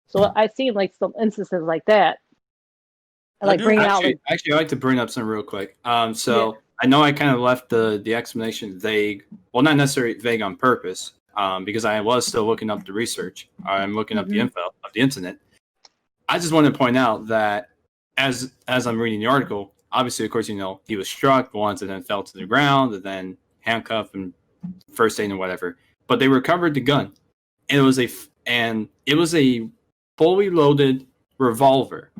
So I've seen like some instances like that. Bringing out. Actually, I'd like to bring up some real quick. I know I kind of left the explanation vague. Well, not necessarily vague on purpose, because I was still looking up the research. I'm looking up the info of the incident. I just want to point out that as I'm reading the article, obviously, of course, he was struck once and then fell to the ground and then handcuffed and first aid and whatever. But they recovered the gun, and it was a fully loaded revolver,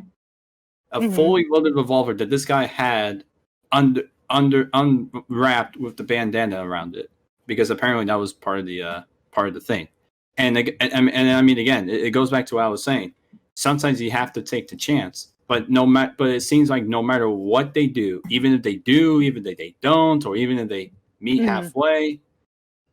fully loaded revolver that this guy had unwrapped with the bandana around it, because apparently that was part of the thing. And I mean, again, it goes back to what I was saying. Sometimes you have to take the chance, but it seems like no matter what they do, even if they do, even if they don't, or even if they meet halfway,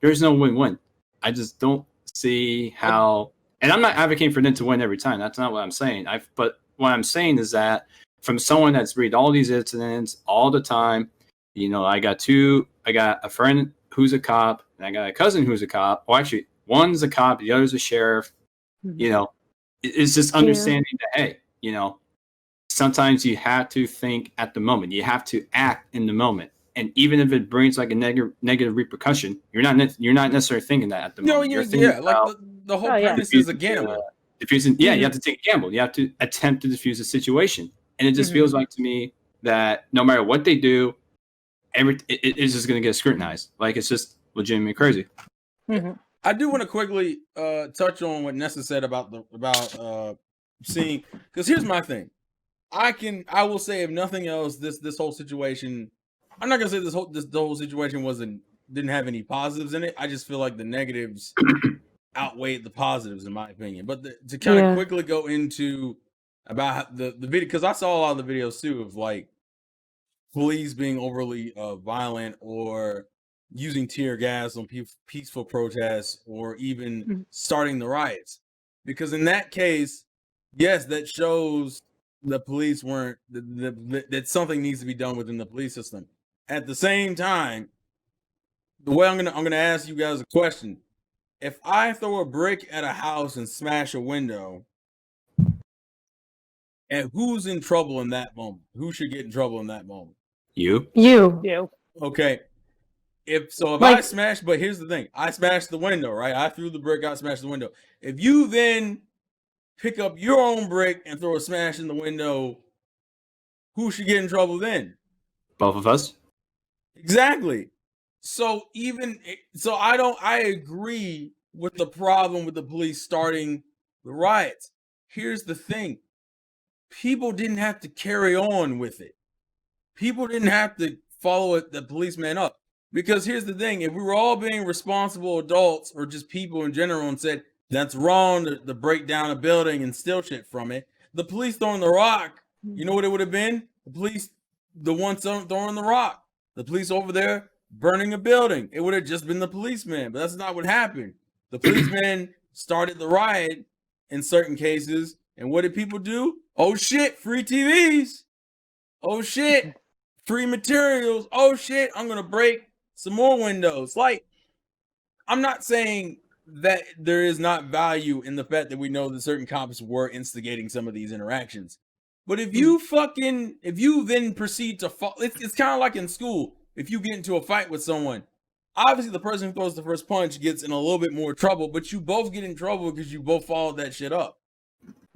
there's no win-win. I just don't see how. And I'm not advocating for them to win every time. That's not what I'm saying. But what I'm saying is that from someone that's read all these incidents all the time, I got a friend who's a cop, and I got a cousin who's a cop. Well, actually, one's a cop, the other's a sheriff. It's just understanding that, hey, sometimes you have to think at the moment. You have to act in the moment. And even if it brings like a negative repercussion, you're not necessarily thinking that at the moment. The whole premise is a gamble. You have to take a gamble. You have to attempt to diffuse the situation. And it just feels like to me that no matter what they do, it's just going to get scrutinized. Like, it's just legitimately crazy. I do want to quickly touch on what Nessa said about seeing, because here's my thing. I will say, if nothing else, this whole situation, I'm not gonna say the whole situation didn't have any positives in it. I just feel like the negatives outweighed the positives, in my opinion. But to kind of quickly go into about the video, because I saw a lot of the videos too of like police being overly violent or using tear gas on peaceful protests or even starting the riots. Because in that case, yes, that shows the police weren't that something needs to be done within the police system. At the same time, the way I'm gonna ask you guys a question: if I throw a brick at a house and smash a window, and who's in trouble in that moment? Who should get in trouble in that moment? You. Okay. If Like- I smash, but here's the thing: I smashed the window, right? I threw the brick, I smashed the window. If you then pick up your own brick and throw a smash in the window, who should get in trouble then? Both of us. Exactly. So I agree with the problem with the police starting the riots. Here's the thing: people didn't have to carry on with it. People didn't have to follow the policeman up. Because here's the thing: if we were all being responsible adults or just people in general and said that's wrong to break down a building and steal shit from it, the police throwing the rock, you know what it would have been? The police, the ones throwing the rock, the police over there burning a building. It would have just been the policeman, but that's not what happened. The policeman started the riot in certain cases, and what did people do? Oh shit, free TVs. Oh shit, free materials. Oh shit, I'm gonna break some more windows. Like, I'm not saying that there is not value in the fact that we know that certain cops were instigating some of these interactions. But if you then proceed to fall, it's kind of like in school. If you get into a fight with someone, obviously the person who throws the first punch gets in a little bit more trouble, but you both get in trouble because you both followed that shit up.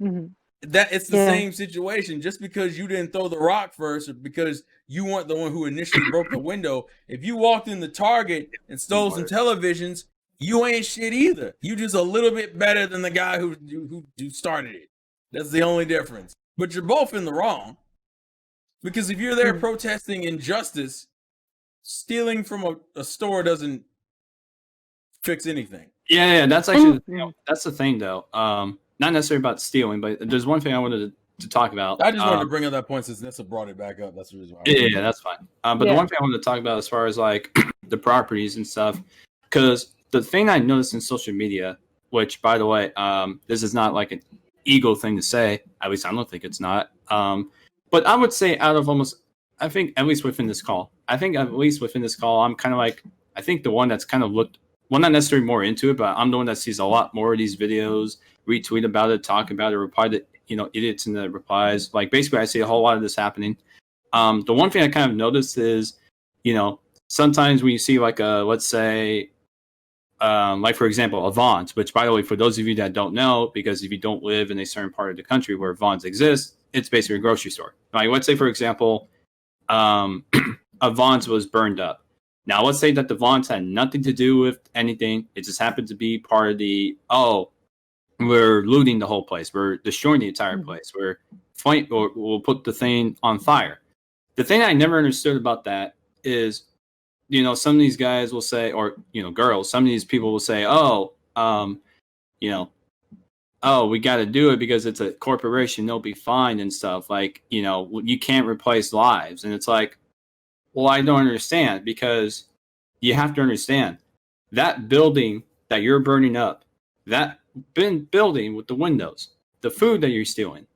That it's the same situation. Just because you didn't throw the rock first, or because you weren't the one who initially broke the window, if you walked in the Target and stole some televisions, you ain't shit either. You just a little bit better than the guy who started it. That's the only difference. But you're both in the wrong, because if you're there protesting injustice, stealing from a store doesn't fix anything. Yeah, that's actually that's the thing though. Not necessarily about stealing, but there's one thing I wanted to talk about. I just wanted to bring up that point since Nessa brought it back up. That's the reason why. Yeah, that's fine. But the one thing I wanted to talk about as far as like the properties and stuff, because the thing I noticed in social media, which by the way, this is not like an ego thing to say. At least I don't think it's not. But I would say out of I think at least within this call, I'm kind of like, I think the one that's kind of looked, well, not necessarily more into it, but I'm the one that sees a lot more of these videos, retweet about it, talk about it, reply to, idiots in the replies. Like basically I see a whole lot of this happening. The one thing I kind of noticed is, sometimes when you see like let's say, like for example, a Vons, which by the way, for those of you that don't know, because if you don't live in a certain part of the country where Vons exists, it's basically a grocery store. Like let's say for example, a Vons was burned up. Now let's say that the Vons had nothing to do with anything. It just happened to be part of the, we're looting the whole place. We're destroying the entire place. We'll put the thing on fire. The thing I never understood about that is, some of these guys will say, or, girls, some of these people will say, we got to do it because it's a corporation. They'll be fined and stuff. Like, you can't replace lives. And it's like, well, I don't understand, because you have to understand that building that you're burning up, that building with the windows, the food that you're stealing,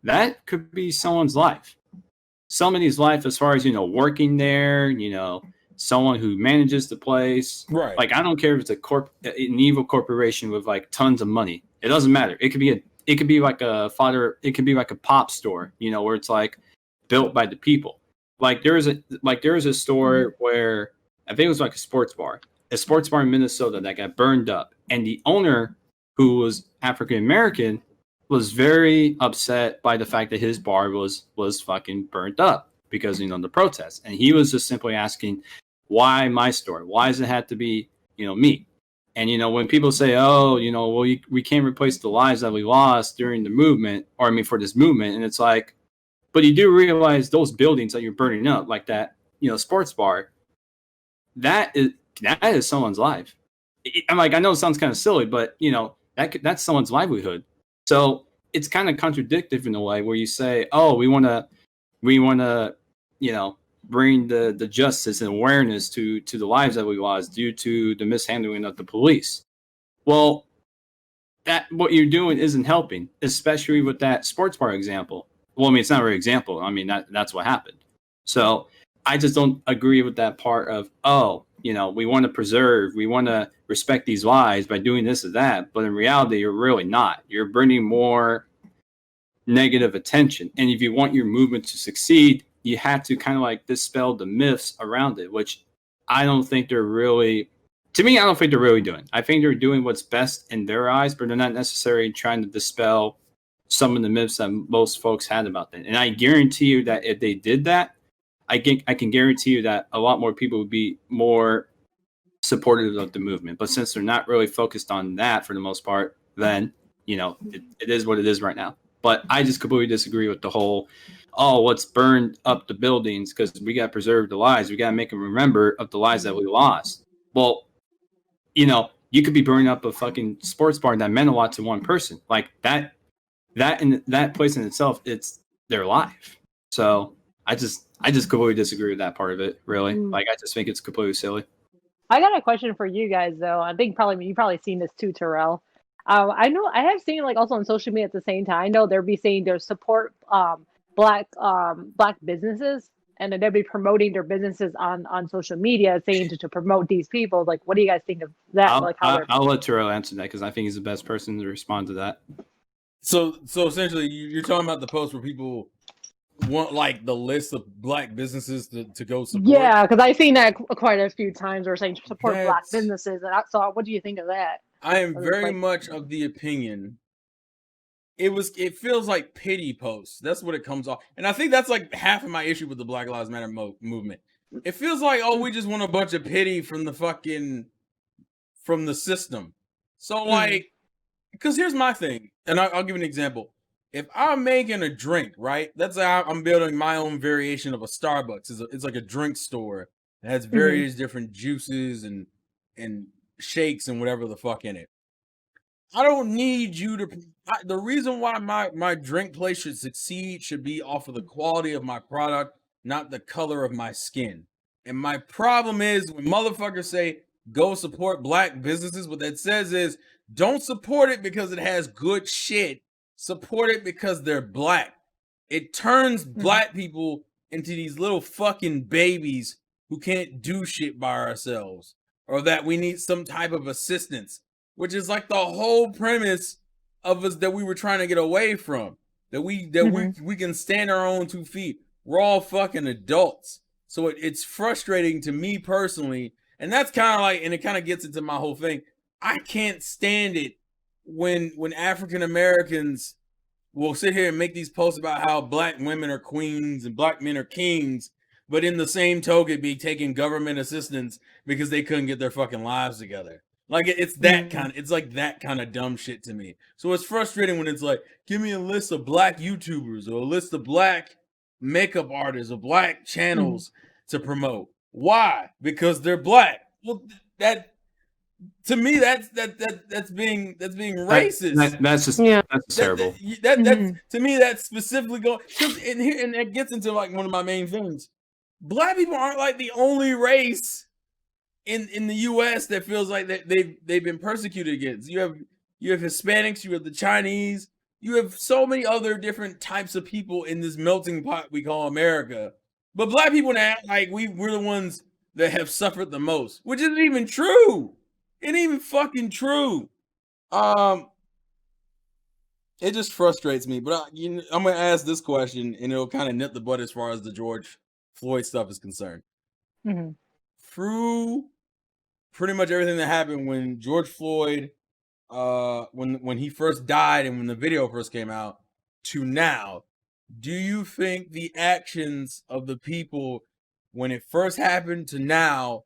that could be someone's life. Somebody's life as far as, working there, someone who manages the place. Right. Like, I don't care if it's an evil corporation with like tons of money. It doesn't matter. It could be like a pop store, where it's like built by the people. Like there was a store where I think it was like a sports bar in Minnesota that got burned up, and the owner, who was African American, was very upset by the fact that his bar was fucking burnt up because the protests, and he was just simply asking, why my store? Why does it have to be me? And when people say, we can't replace the lives that we lost during the movement, or for this movement, and it's like, But you do realize those buildings that you're burning up, like that, sports bar, that is someone's life. I'm like, I know it sounds kind of silly, but that's someone's livelihood. So it's kind of contradictory in a way where you say, oh, we want to, bring the justice and awareness to the lives that we lost due to the mishandling of the police. Well, that what you're doing isn't helping, especially with that sports bar example. Well, I mean, it's not a real example. I mean, that's what happened. So I just don't agree with that part of, we want to preserve, we want to respect these lives by doing this or that. But in reality, you're really not. You're bringing more negative attention. And if you want your movement to succeed, you have to kind of like dispel the myths around it, which I don't think they're really, to me, I don't think they're really doing. I think they're doing what's best in their eyes, but they're not necessarily trying to dispel some of the myths that most folks had about that. And I guarantee you that if they did that, I can guarantee you that a lot more people would be more supportive of the movement. But since they're not really focused on that for the most part, then, it is what it is right now. But I just completely disagree with the whole, let's burn up the buildings because we got to preserve the lives. We got to make them remember of the lives that we lost. Well, you could be burning up a fucking sports bar that meant a lot to one person. Like that in that place in itself, it's their life. So I just completely disagree with that part of it, really. Like, I just think it's completely silly. I got a question for you guys, though. I think you've probably seen this too, Terrell. I know I have seen, like, also on social media at the same time. I know they'll be saying they support black businesses, and then they'll be promoting their businesses on social media, saying to promote these people. Like, what do you guys think of that? I'll let Terrell answer that because I think he's the best person to respond to that. So essentially, you're talking about the post where people want like the list of black businesses to go support. Yeah, because I've seen that quite a few times. We're saying support black businesses, and I saw. What do you think of that? I am very much of the opinion. It feels like pity posts. That's what it comes off, and I think that's like half of my issue with the Black Lives Matter movement. It feels like, we just want a bunch of pity from the system. So like, because here's my thing, and I'll give an example. If I'm making a drink, right? That's how I'm building my own variation of a Starbucks. It's like a drink store that has various different juices and shakes and whatever the fuck in it. I don't need you to. The reason why my drink place should succeed should be off of the quality of my product, not the color of my skin. And my problem is when motherfuckers say go support black businesses, what that says is don't support it because it has good shit. Support it because they're black. It turns black people into these little fucking babies who can't do shit by ourselves, or that we need some type of assistance, which is like the whole premise of us that we were trying to get away from. That we can stand our own 2 feet. We're all fucking adults. So it's frustrating to me personally, and that's kind of like, and it kind of gets into my whole thing. I can't stand it when African Americans will sit here and make these posts about how black women are queens and black men are kings, but in the same token be taking government assistance because they couldn't get their fucking lives together. Like it's that kind of, it's like that kind of dumb shit to me. So it's frustrating when it's like, give me a list of black YouTubers or a list of black makeup artists or black channels to promote. Why? Because they're black. Well, that to me that's being racist. That's just that's terrible. That's to me that's specifically going, and that gets into like one of my main things. Black people aren't like the only race in the U.S. that feels like that they've been persecuted against. You have Hispanics, you have the Chinese, you have so many other different types of people in this melting pot we call America. But black people act like we're the ones that have suffered the most, which isn't even true. It ain't even fucking true. It just frustrates me. But I'm gonna ask this question, and it'll kind of nip the butt as far as the George Floyd stuff is concerned. Through pretty much everything that happened when George Floyd, when he first died and when the video first came out, to now, do you think the actions of the people when it first happened to now,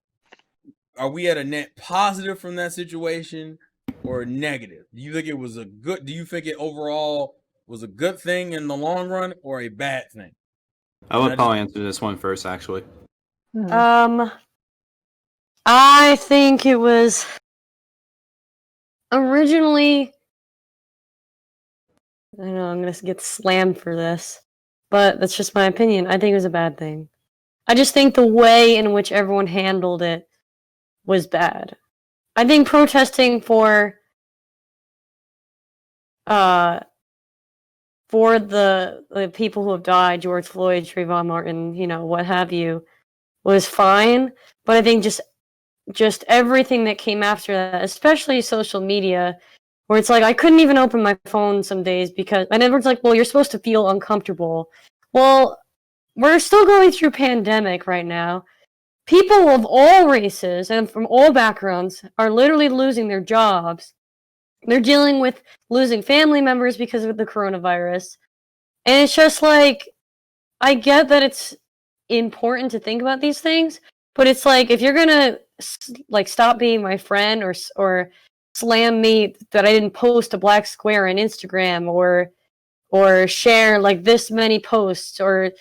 are we at a net positive from that situation or negative? Do you think it was do you think it overall was a good thing in the long run or a bad thing? I would probably answer this one first, actually. I think it was originally. I know I'm gonna get slammed for this, but that's just my opinion. I think it was a bad thing. I just think the way in which everyone handled it was bad. I think protesting for the people who have died, George Floyd, Trayvon Martin, what have you, was fine. But I think just everything that came after that, especially social media, where it's like I couldn't even open my phone some days because and everyone's like, well, you're supposed to feel uncomfortable. Well, we're still going through pandemic right now. People of all races and from all backgrounds are literally losing their jobs. They're dealing with losing family members because of the coronavirus. And it's just like, I get that it's important to think about these things, but it's like, if you're gonna stop being my friend or slam me that I didn't post a black square on Instagram or share like this many posts or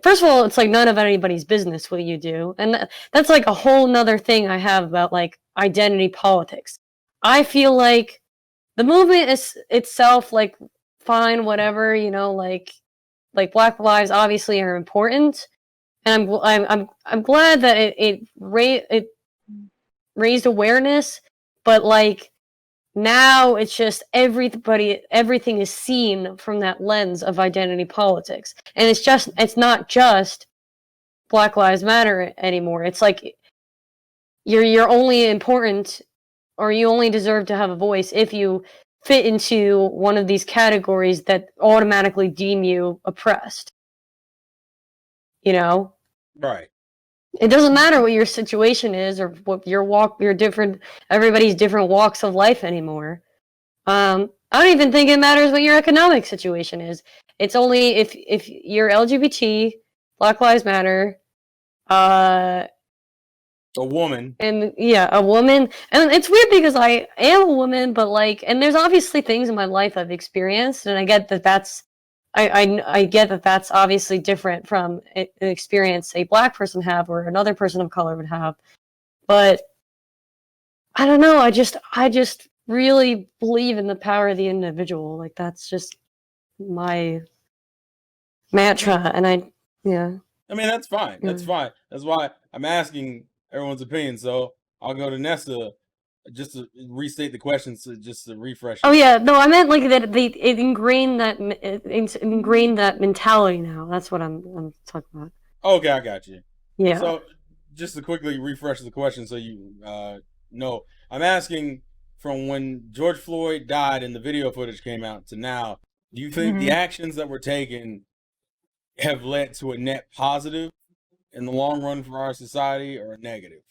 first of all, it's like none of anybody's business what you do. And that's like a whole nother thing I have about like identity politics. I feel like the movement is itself like fine, whatever, like Black lives obviously are important. And I'm glad that it raised awareness, but like now it's just everything is seen from that lens of identity politics. And it's not just Black Lives Matter anymore. It's like you're only important or you only deserve to have a voice if you fit into one of these categories that automatically deem you oppressed. Right. It doesn't matter what your situation is or what your different everybody's different walks of life anymore. I don't even think it matters what your economic situation is. It's only if you're LGBT, Black Lives Matter, a woman, and yeah, a woman. And it's weird because I am a woman, but like, and there's obviously things in my life I've experienced, and I get that that's. I get that that's obviously different from an experience a Black person have or another person of color would have, but I don't know. I just really believe in the power of the individual. Like that's just my mantra, and yeah. I mean, that's fine. That's Yeah. fine. That's why I'm asking everyone's opinion. So I'll go to Nessa just to restate the question, so just to refresh. Oh yeah, no, I meant like that it ingrained that mentality now. That's what I'm talking about. Okay, I got you. Yeah. So just to quickly refresh the question, so you know, I'm asking from when George Floyd died and the video footage came out to now. Do you think the actions that were taken have led to a net positive in the long run for our society, or a negative?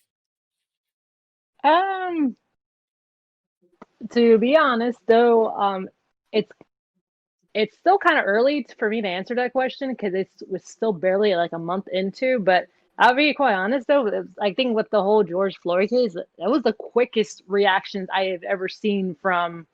To be honest, though, it's still kind of early for me to answer that question because it was still barely like a month into. But I'll be quite honest, though, I think with the whole George Floyd case, that was the quickest reactions I have ever seen from.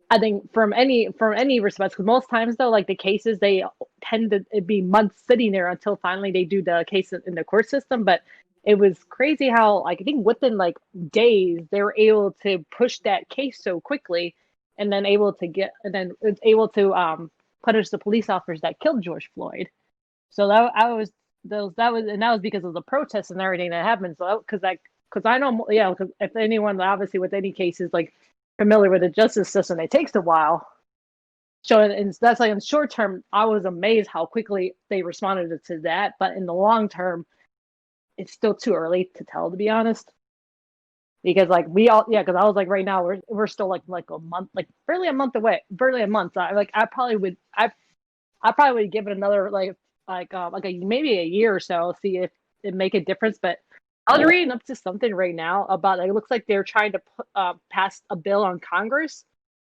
I think from any respects, because most times though, like the cases, they tend to be months sitting there until finally they do the case in the court system. But it was crazy how, like, I think within like days they were able to push that case so quickly, and then able to punish the police officers that killed George Floyd. So that was because of the protests and everything that happened. So because I know, yeah, because if anyone obviously with any cases like familiar with the justice system, it takes a while. So and that's like in short term, I was amazed how quickly they responded to that. But in the long term, it's still too early to tell, to be honest. Because like because I was like, right now we're still like a month, like barely a month away, barely a month. So I probably would give it another maybe a year or so, see if it make a difference. But I was reading up to something right now about it looks like they're trying to pass a bill on Congress,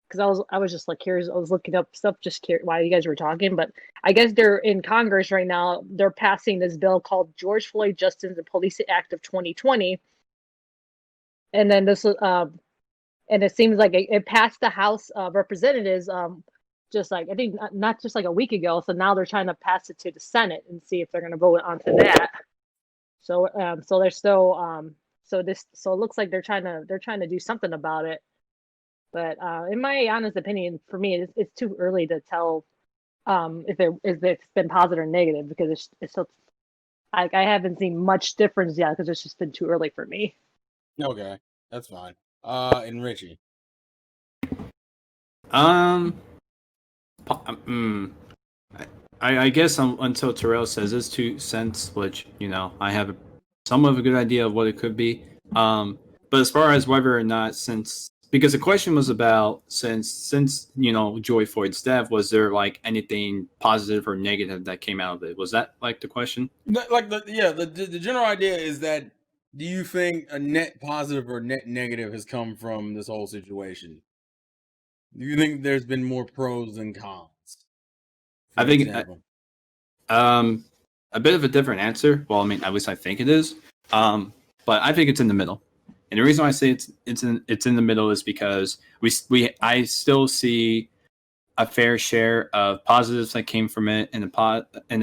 because I was just like curious. I was looking up stuff just curious while you guys were talking, but I guess they're in Congress right now. They're passing this bill called George Floyd Justice and Police Act of 2020, and then this and it seems like it passed the House of Representatives just like I think not just like a week ago. So now they're trying to pass it to the Senate and see if they're going to vote onto that. So so they're still so it looks like they're trying to do something about it. But in my honest opinion, for me, it's too early to tell if it's been positive or negative because it's still I haven't seen much difference yet because it's just been too early for me. Okay, that's fine. And Richie. I guess until Terrell says his 2 cents, which I have somewhat of a good idea of what it could be. But as far as whether or not, because the question was about since Joy Floyd's death, was there like anything positive or negative that came out of it? Was that like the question? The general idea is that do you think a net positive or net negative has come from this whole situation? Do you think there's been more pros than cons? I think a bit of a different answer. Well, I mean, at least I think it is. But I think it's in the middle. And the reason why I say it's in the middle is because I still see a fair share of positives that came from it and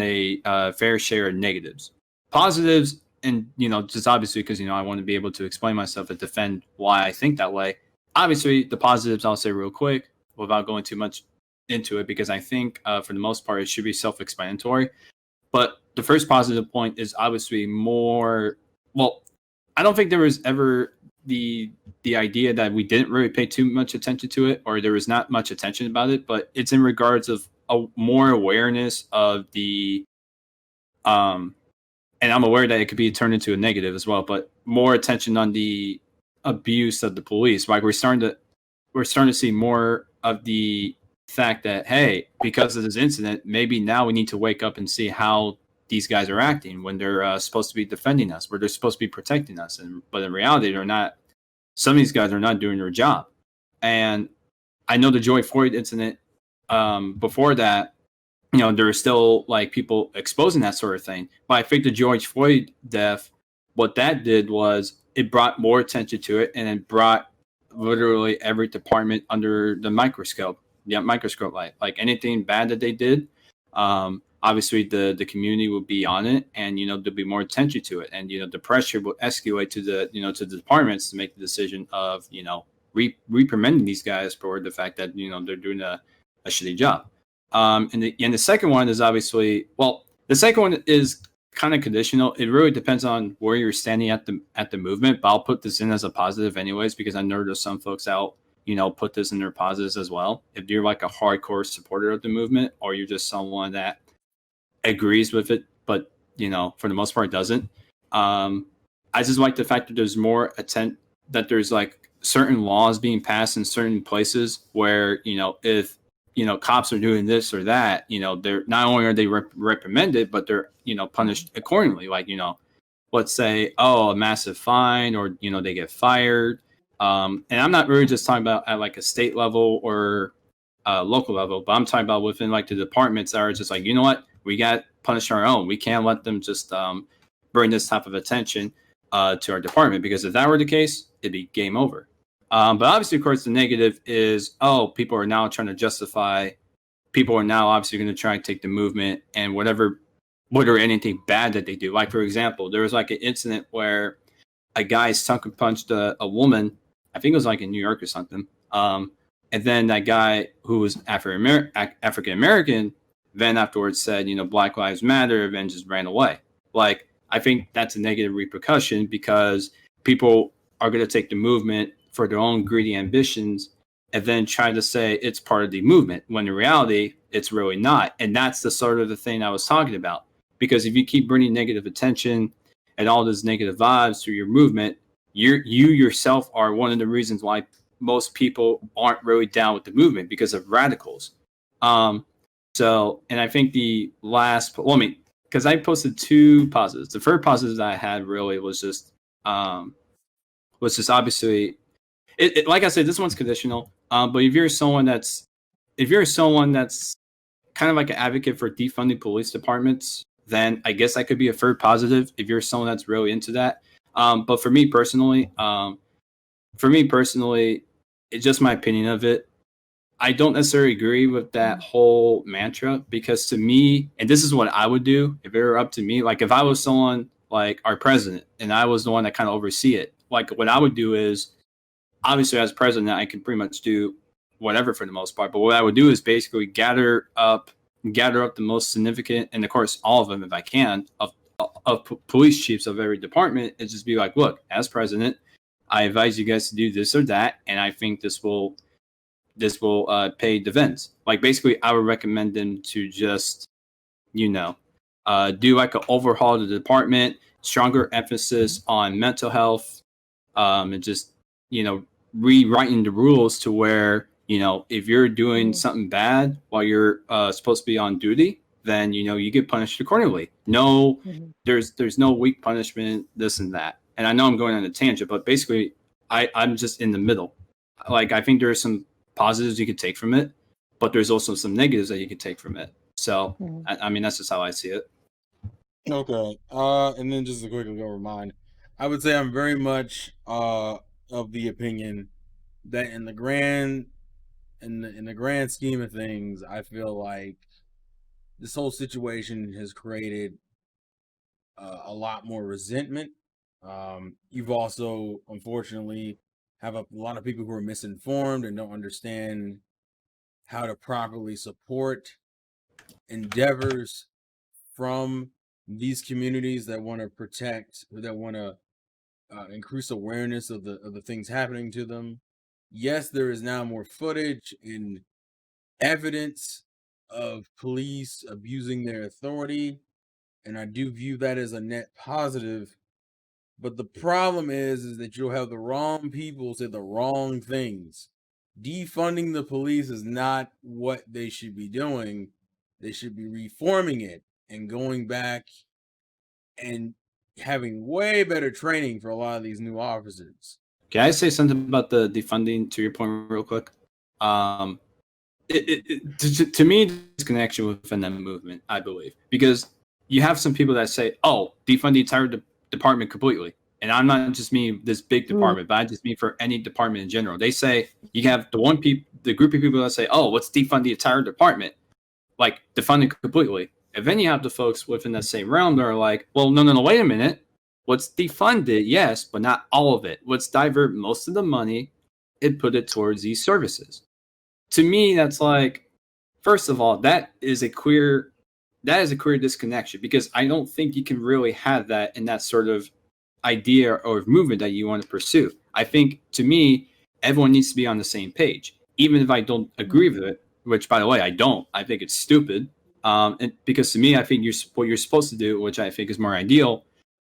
a fair share of negatives. Positives, and just obviously because I want to be able to explain myself and defend why I think that way. Obviously, the positives I'll say real quick without going too much into it, because I think for the most part it should be self-explanatory. But the first positive point is obviously more. Well, I don't think there was ever the idea that we didn't really pay too much attention to it, or there was not much attention about it. But it's in regards of a more awareness of the and I'm aware that it could be turned into a negative as well, but more attention on the abuse of the police. Like we're starting to see more of the fact that, hey, because of this incident, maybe now we need to wake up and see how these guys are acting when they're supposed to be defending us, where they're supposed to be protecting us, but in reality they're not. Some of these guys are not doing their job. And I know the George Floyd incident, before that, there were still like people exposing that sort of thing. But I think the George Floyd death, what that did was it brought more attention to it, and it brought literally every department under the microscope. Yeah, microscope light. Like anything bad that they did, obviously the community would be on it, and there'll be more attention to it, and the pressure will escalate to the departments to make the decision of reprimanding these guys for the fact that they're doing a shitty job. And the second one is obviously, well, the second one is kind of conditional. It really depends on where you're standing at the movement. But I'll put this in as a positive anyways, because I know there's some folks out, put this in their positives as well. If you're like a hardcore supporter of the movement, or you're just someone that agrees with it, but for the most part doesn't. I just like the fact that there's more that there's like certain laws being passed in certain places where if cops are doing this or that, they're not only are they reprimanded, but they're, punished accordingly. Like, let's say, a massive fine, or, they get fired. And I'm not really just talking about at like a state level or local level, but I'm talking about within like the departments that are just like, you know what, we got punished our own. We can't let them just bring this type of attention to our department, because if that were the case, it'd be game over. But obviously, of course, the negative is, people are now trying to justify. People are now obviously going to try and take the movement and whatever anything bad that they do. Like, for example, there was like an incident where a guy sucker punched a woman. I think it was like in New York or something. And then that guy who was African American then afterwards said, Black Lives Matter, and just ran away. Like, I think that's a negative repercussion, because people are going to take the movement for their own greedy ambitions and then try to say it's part of the movement, when in reality it's really not. And that's the sort of the thing I was talking about, because if you keep bringing negative attention and all those negative vibes through your movement, you yourself are one of the reasons why most people aren't really down with the movement, because of radicals. So, and I think the last, because I posted 2 positives. The first positive that I had really was just obviously, it like I said, this one's conditional. But if you're someone that's kind of like an advocate for defunding police departments, then I guess that could be a third positive. If you're someone that's really into that, but for me personally, it's just my opinion of it. I don't necessarily agree with that whole mantra, because to me, and this is what I would do if it were up to me, like if I was someone like our president and I was the one that kind of oversee it, like what I would do is, obviously as president I can pretty much do whatever for the most part, but what I would do is basically gather up the most significant, and of course all of them if I can, of police chiefs of every department, and just be like, look, as president, I advise you guys to do this or that, and I think this will pay dividends. Like basically, I would recommend them to just, do like an overhaul of the department, stronger emphasis on mental health, and just rewriting the rules to where if you're doing something bad while you're supposed to be on duty, then you get punished accordingly. No, there's no weak punishment, this and that. And I know I'm going on a tangent, but basically, I'm just in the middle. Like I think there are some positives you could take from it, but there's also some negatives that you could take from it. So I mean that's just how I see it. Okay. And then just to quickly go over mine, I would say I'm very much of the opinion that in the grand scheme of things, I feel like this whole situation has created a lot more resentment. You've also, unfortunately, have a lot of people who are misinformed and don't understand how to properly support endeavors from these communities that want to protect, that want to increase awareness of the things happening to them. Yes, there is now more footage and evidence of police abusing their authority, and I do view that as a net positive. But the problem is that you'll have the wrong people say the wrong things. Defunding the police is not what they should be doing. They should be reforming it and going back and having way better training for a lot of these new officers. Can I say something about the defunding to your point real quick? To me, there's connection within that movement, I believe, because you have some people that say, "Oh, defund the entire department completely," and I'm not just mean this big department, but I just mean for any department in general. They say you have the group of people that say, "Oh, let's defund the entire department," like defund it completely. And then you have the folks within that same realm that are like, "Well, no, wait a minute. Let's defund it, yes, but not all of it. Let's divert most of the money and put it towards these services." To me, that's like, first of all, that is a clear disconnection, because I don't think you can really have that in that sort of idea or movement that you want to pursue. I think, to me, everyone needs to be on the same page, even if I don't agree with it, which, by the way, I don't. I think it's stupid. And because to me, I think what you're supposed to do, which I think is more ideal,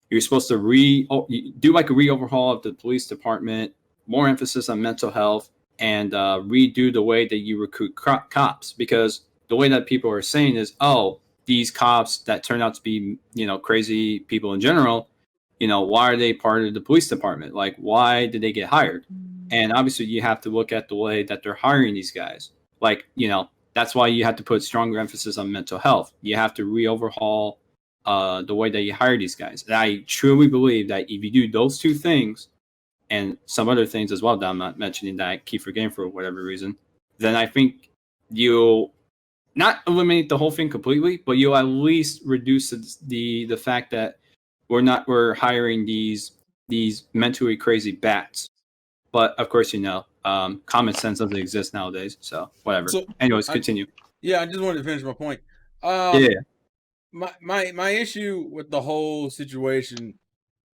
you're supposed to do like a re-overhaul of the police department, more emphasis on mental health, and redo the way that you recruit cops. Because the way that people are saying is, oh, these cops that turn out to be, crazy people in general, why are they part of the police department? Like, why did they get hired? And obviously you have to look at the way that they're hiring these guys. Like, that's why you have to put stronger emphasis on mental health. You have to re-overhaul the way that you hire these guys. And I truly believe that if you do those two things, and some other things as well that I'm not mentioning that I keep forgetting for whatever reason, then I think you'll not eliminate the whole thing completely, but you'll at least reduce the fact that we're hiring these mentally crazy bats. But of course, common sense doesn't exist nowadays, so whatever. So, anyways, continue. I just wanted to finish my point. My issue with the whole situation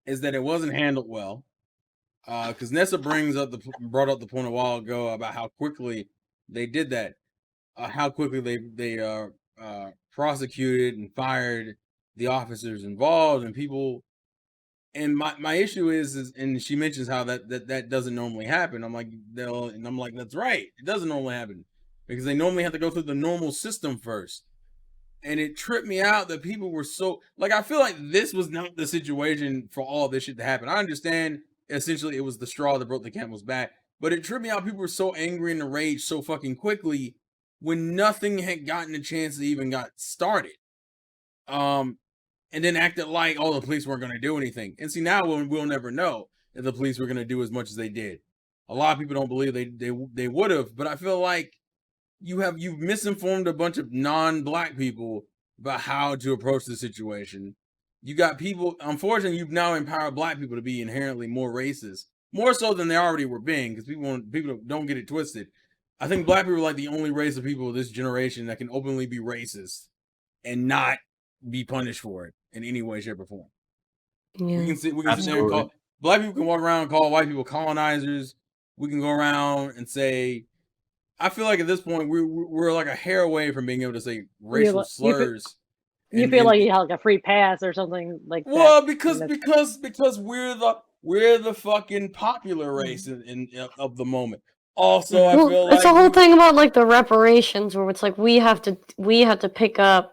is that it wasn't handled well. Because Nessa brought up the point a while ago about how quickly they did that, how quickly they prosecuted and fired the officers involved and people. And my issue is, and she mentions how that doesn't normally happen. I'm like, that's right, it doesn't normally happen, because they normally have to go through the normal system first. And it tripped me out that people were so, like, I feel like this was not the situation for all this shit to happen. I understand essentially it was the straw that broke the camel's back, but it tripped me out people were so angry and enraged so fucking quickly when nothing had gotten a chance to even got started. And then acted like, oh, the police weren't going to do anything. And see, now we'll never know if the police were going to do as much as they did. A lot of people don't believe they would have, but I feel like you've misinformed a bunch of non-black people about how to approach the situation. You got people, unfortunately, you've now empowered black people to be inherently more racist, more so than they already were being, because people don't get it twisted. I think black people are like the only race of people of this generation that can openly be racist and not be punished for it in any way, shape, or form. Yeah. We can sit there and call black people can walk around and call white people colonizers. We can go around and say, I feel like at this point we're like a hair away from being able to say racial slurs. You feel like you have like a free pass or something like that. Well, because we're the fucking popular race of the moment. Also, I feel like it's a whole thing about like the reparations, where it's like we have to pick up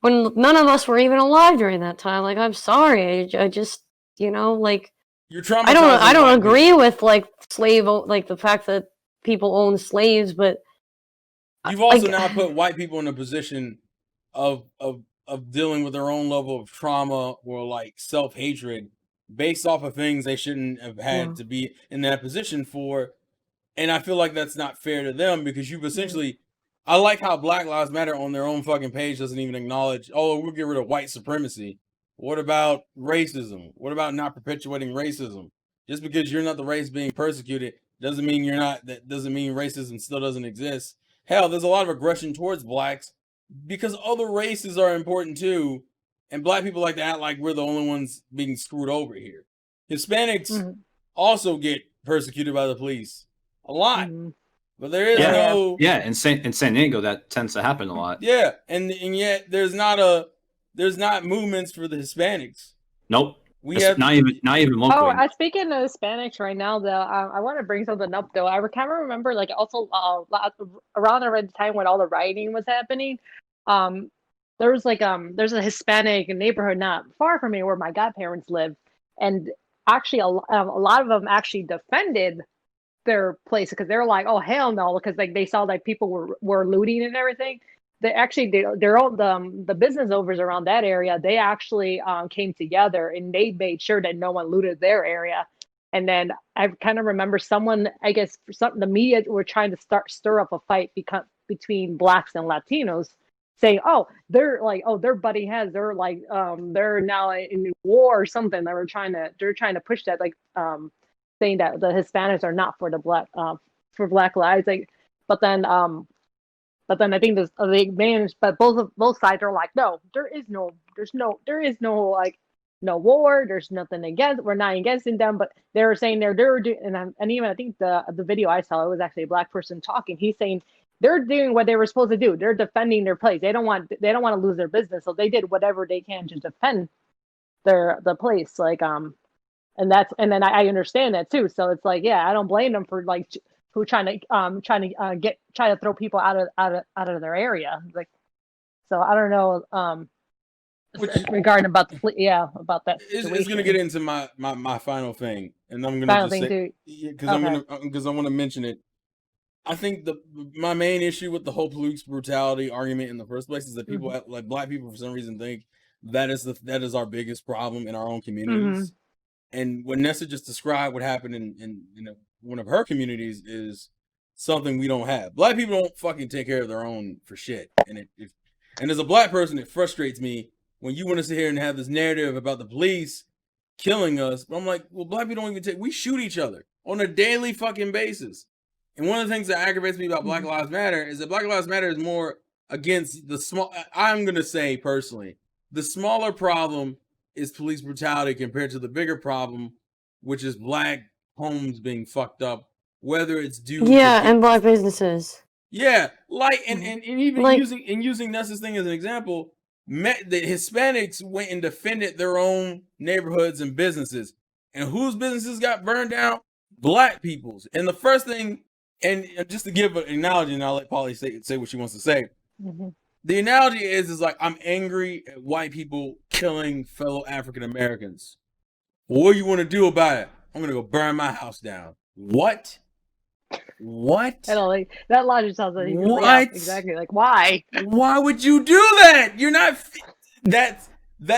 when none of us were even alive during that time. Like, I'm sorry, I just like you're traumatized. I don't agree with like like the fact that people own slaves, but you've also now put white people in a position of dealing with their own level of trauma or like self-hatred based off of things they shouldn't have had to be in that position for. And I feel like that's not fair to them, because you've essentially, I like how Black Lives Matter on their own fucking page doesn't even acknowledge, oh, we'll get rid of white supremacy. What about racism? What about not perpetuating racism? Just because you're not the race being persecuted doesn't mean that doesn't mean racism still doesn't exist. Hell, there's a lot of aggression towards blacks because other races are important too. And black people like to act like we're the only ones being screwed over here. Hispanics also get persecuted by the police. A lot, but there is in San Diego that tends to happen a lot. Yeah, and yet there's not movements for the Hispanics. Nope, we have not even locally. Oh, speaking of Hispanics right now, though, I want to bring something up though. I kind of remember, like, also around the time when all the rioting was happening, there was like there's a Hispanic neighborhood not far from me where my godparents live, and actually a lot of them actually defended their place because they're like, oh hell no, because like they saw like people were looting and everything. They actually their own the business owners around that area, they actually came together and they made sure that no one looted their area. And then I kind of remember someone, I guess the media were trying to stir up a fight between blacks and Latinos, saying, oh, they're butting heads, they're like they're now in war or something. They're trying to push that, like saying that the Hispanics are not for the Black lives, like, but then I think but both sides are like, no, there is no like no war, there's nothing against, we're not against them, but they were saying they're doing, and even I think the video I saw, it was actually a black person talking. He's saying they're doing what they were supposed to do. They're defending their place. They don't want to lose their business, so they did whatever they can to defend the place, like and then I understand that too. So it's like, yeah, I don't blame them for like who trying to throw people out of their area. Like, so I don't know regarding about about that. It's gonna get into my final thing, and I'm gonna just say, because I want to mention it. I think my main issue with the whole police brutality argument in the first place is that people like black people for some reason think that is our biggest problem in our own communities. And what Nessa just described, what happened in one of her communities, is something we don't have. Black people don't fucking take care of their own for shit. And and as a black person, it frustrates me when you want to sit here and have this narrative about the police killing us. But I'm like, well, black people don't even we shoot each other on a daily fucking basis. And one of the things that aggravates me about Black Lives Matter is that Black Lives Matter is more against the small. I'm going to say personally, the smaller problem is police brutality compared to the bigger problem, which is black homes being fucked up, whether it's due and black businesses. Yeah, like and even like, using Nessa's thing as an example, the Hispanics went and defended their own neighborhoods and businesses, and whose businesses got burned down? Black people's. And the first thing, and just to give an analogy, and I'll let Polly say what she wants to say. The analogy is like, I'm angry at white people killing fellow African Americans. Well, what do you want to do about it? I'm going to go burn my house down. What? What? I don't like that logic. Sounds like what? Exactly. Like, why? Why would you do that? You're not. That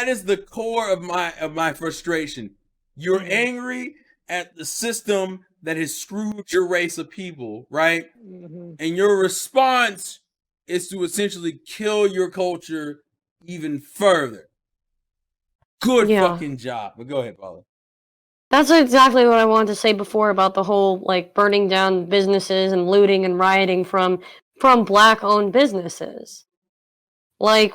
is the core of my frustration. You're angry at the system that has screwed your race of people, right? Mm-hmm. And your response is to essentially kill your culture even further. Good fucking job. But go ahead, Paula. That's exactly what I wanted to say before about the whole like burning down businesses and looting and rioting from black-owned businesses. Like,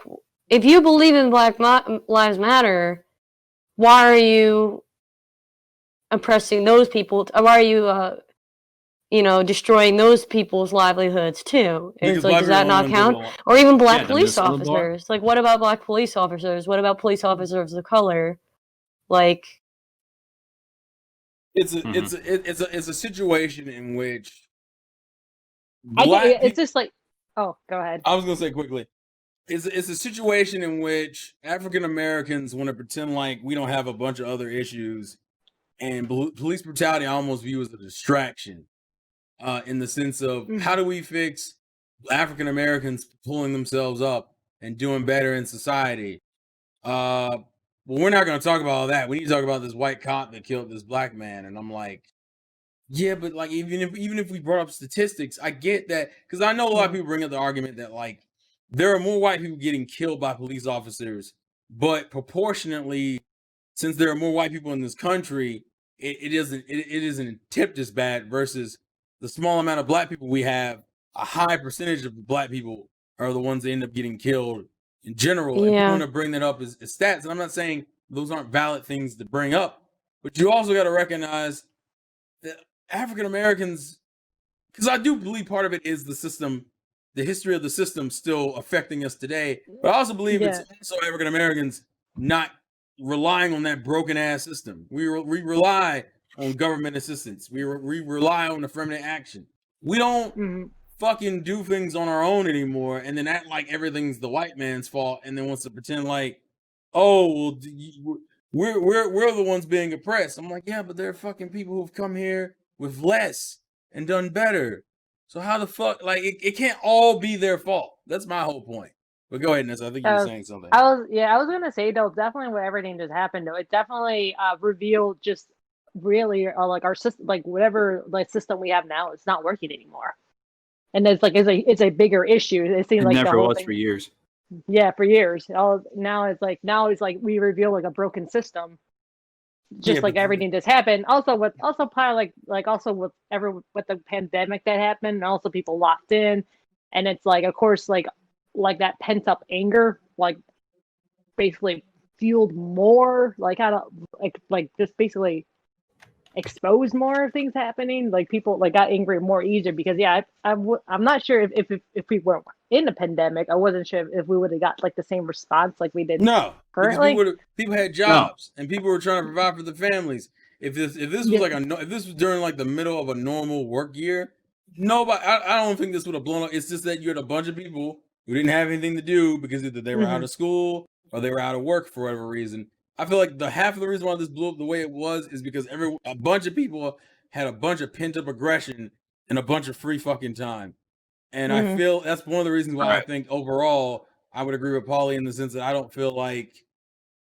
if you believe in Black Lives Matter, why are you oppressing those people? Why are you, destroying those people's livelihoods too? It's like, does that not count? Or even black police officers. Like, what about black police officers? What about police officers of color? Like, it's a situation in which it's just like, oh, go ahead. I was gonna say quickly, it's a situation in which African Americans want to pretend like we don't have a bunch of other issues, and police brutality I almost view as a distraction, in the sense of how do we fix African Americans pulling themselves up and doing better in society. Well, we're not going to talk about all that. We need to talk about this white cop that killed this black man. And I'm like, yeah, but like even if we brought up statistics, I get that, because I know a lot of people bring up the argument that like there are more white people getting killed by police officers, but proportionately, since there are more white people in this country, it isn't tipped as bad versus the small amount of black people we have. A high percentage of black people are the ones that end up getting killed in general. And people want to bring that up as stats. And I'm not saying those aren't valid things to bring up, but you also got to recognize that African Americans, because I do believe part of it is the system, the history of the system still affecting us today. But I also believe it's also African Americans not relying on that broken ass system. We rely on government assistance. We rely on affirmative action. We don't fucking do things on our own anymore, and then act like everything's the white man's fault, and then wants to pretend like, oh, well, we're the ones being oppressed. I'm like, yeah, but there are fucking people who've come here with less and done better. So how the fuck, like, it can't all be their fault. That's my whole point. But go ahead, Nessa. I think you were saying something. I was gonna say though, definitely with everything that happened though, it definitely revealed just really like our system, like whatever like system we have now, it's not working anymore. And it's a bigger issue. It seems like never the whole was thing, for years. Yeah, for years. Now it's like we reveal like a broken system, just like everything that's happened. Also probably with the pandemic that happened, and also people locked in, and it's like, of course, like that pent up anger, like basically fueled more, like how to like just basically expose more of things happening. Like people like got angry more easier because I'm not sure if we weren't in the pandemic, I wasn't sure if we would have got like the same response like we did. No, currently because people had jobs and people were trying to provide for the families. If this was during like the middle of a normal work year, nobody, I don't think this would have blown up. It's just that you had a bunch of people who didn't have anything to do because either they were out of school or they were out of work for whatever reason. I feel like half of the reason why this blew up the way it was is because a bunch of people had a bunch of pent up aggression and a bunch of free fucking time. And I feel that's one of the reasons why I think overall I would agree with Paulie in the sense that I don't feel like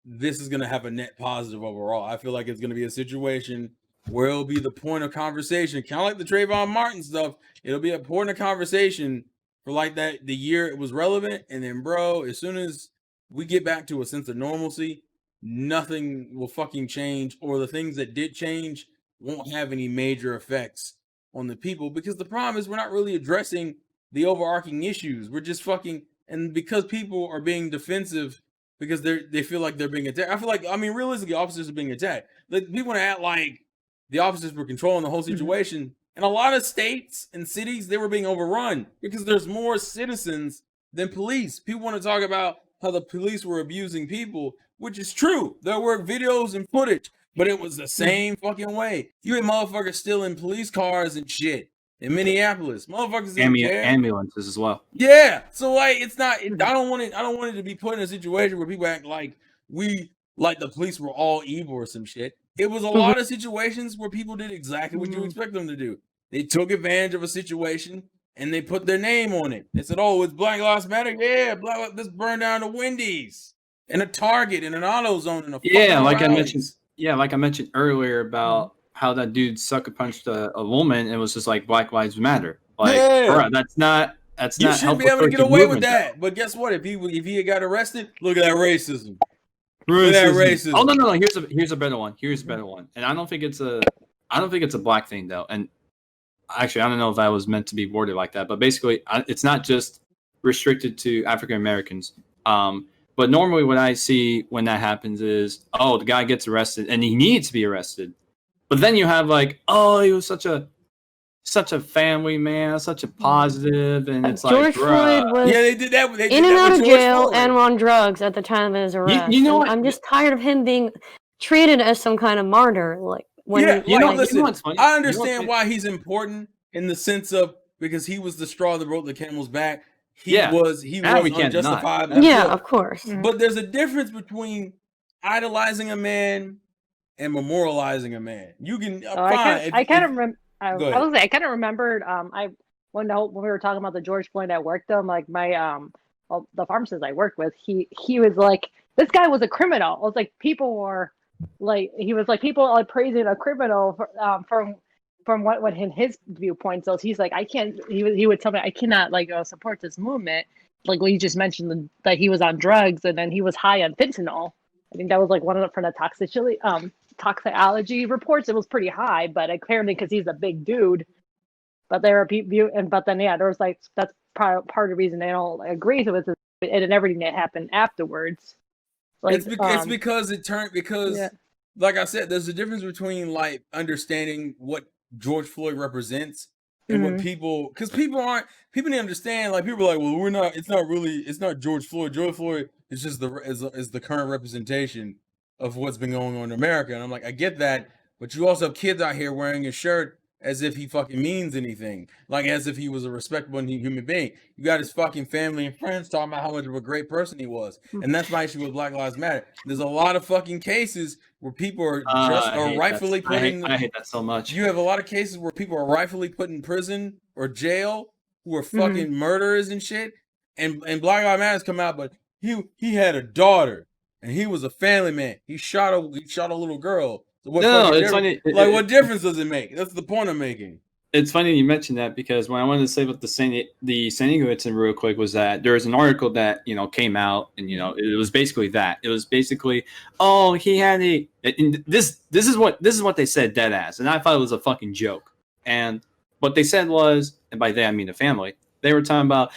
this is going to have a net positive overall. I feel like it's going to be a situation where it'll be the point of conversation, kind of like the Trayvon Martin stuff. It'll be a point of conversation for like that the year it was relevant, and then bro, as soon as we get back to a sense of normalcy, nothing will fucking change, or the things that did change won't have any major effects on the people, because the problem is we're not really addressing the overarching issues. We're just fucking, and because people are being defensive because they feel like they're being attacked. I feel like, I mean, realistically, officers are being attacked. Like, people want to act like the officers were controlling the whole situation. In a lot of states and cities, they were being overrun because there's more citizens than police. People want to talk about how the police were abusing people, which is true. There were videos and footage, but it was the same fucking way. You had motherfuckers stealing police cars and shit in Minneapolis. Motherfuckers didn't care. Ambulances as well. Yeah. So like, it's not. I don't want it to be put in a situation where people act like the police were all evil or some shit. It was a lot of situations where people did exactly what you expect them to do. They took advantage of a situation and they put their name on it. They said, "Oh, it's Black Lives Matter. Yeah, let's burn down the Wendy's and a Target and an AutoZone and a like I mentioned earlier about how that dude sucker punched a woman, and it was just like Black Lives Matter. Like, Yeah. bruh, that's not You not shouldn't be helpful able to get towards the away with movement, that. But guess what? If he had got arrested, look at that racism. though. Look at that racism. Oh no. Here's a better one. Here's a better one. And I don't think it's a black thing though. And actually, I don't know if I was meant to be worded like that. But basically, it's not just restricted to African Americans. But normally, what I see when that happens is, oh, the guy gets arrested and he needs to be arrested. But then you have like, oh, he was such a family man, such a positive, and it's George like, bruh. Floyd was Yeah, they did that. They did in and that out with of George jail Floyd. and on drugs at the time of his arrest. you know And what? I'm just tired of him being treated as some kind of martyr. Like when Yeah, You know, like, listen, what's funny? I You know what's understand funny? why he's important in the sense of because he was the straw that broke the camel's back. He Yeah, was that we can't deny. unjustified. yeah, Absolutely. of course. Mhm. But there's a difference between idolizing a man and memorializing a man. You can So fine. I kind of remember. Go ahead. I kind of remembered. When we were talking about the George Floyd at work, though, like well, the pharmacist I worked with, he was like, this guy was a criminal. It was like people were like, he was like people are praising a criminal from what in his viewpoint. So he's like, I can't. He would tell me I cannot like support this movement. Like what you just mentioned that he was on drugs and then he was high on fentanyl. I think that was like one of the from the toxicology reports. It was pretty high, but apparently because he's a big dude. But there are people, but then there was like that's part of the reason they don't agree with it and everything that happened afterwards. Like It's because it turned yeah. like I said, there's a difference between like understanding what George Floyd represents and what people people need to understand. Like people are like, well, it's not George Floyd. George Floyd is just is the current representation of what's been going on in America. And I'm like, I get that, but you also have kids out here wearing a shirt as if he fucking means anything, like as if he was a respectable human being. You got his fucking family and friends talking about how much of a great person he was, and that's my issue with Black Lives Matter. There's a lot of fucking cases where people are rightfully putting. I hate that so much. You have a lot of cases where people are rightfully put in prison or jail who are fucking murderers and shit, and Black Lives Matter's come out, but he had a daughter and he was a family man. He shot a little girl. So it's funny. What difference does it make? That's the point I'm making. It's funny you mentioned that because what I wanted to say about the San Diego incident real quick was that there was an article that came out and it was basically that it was basically he had this is what they said dead ass, and I thought it was a fucking joke. And what they said was, and by they I mean the family, they were talking about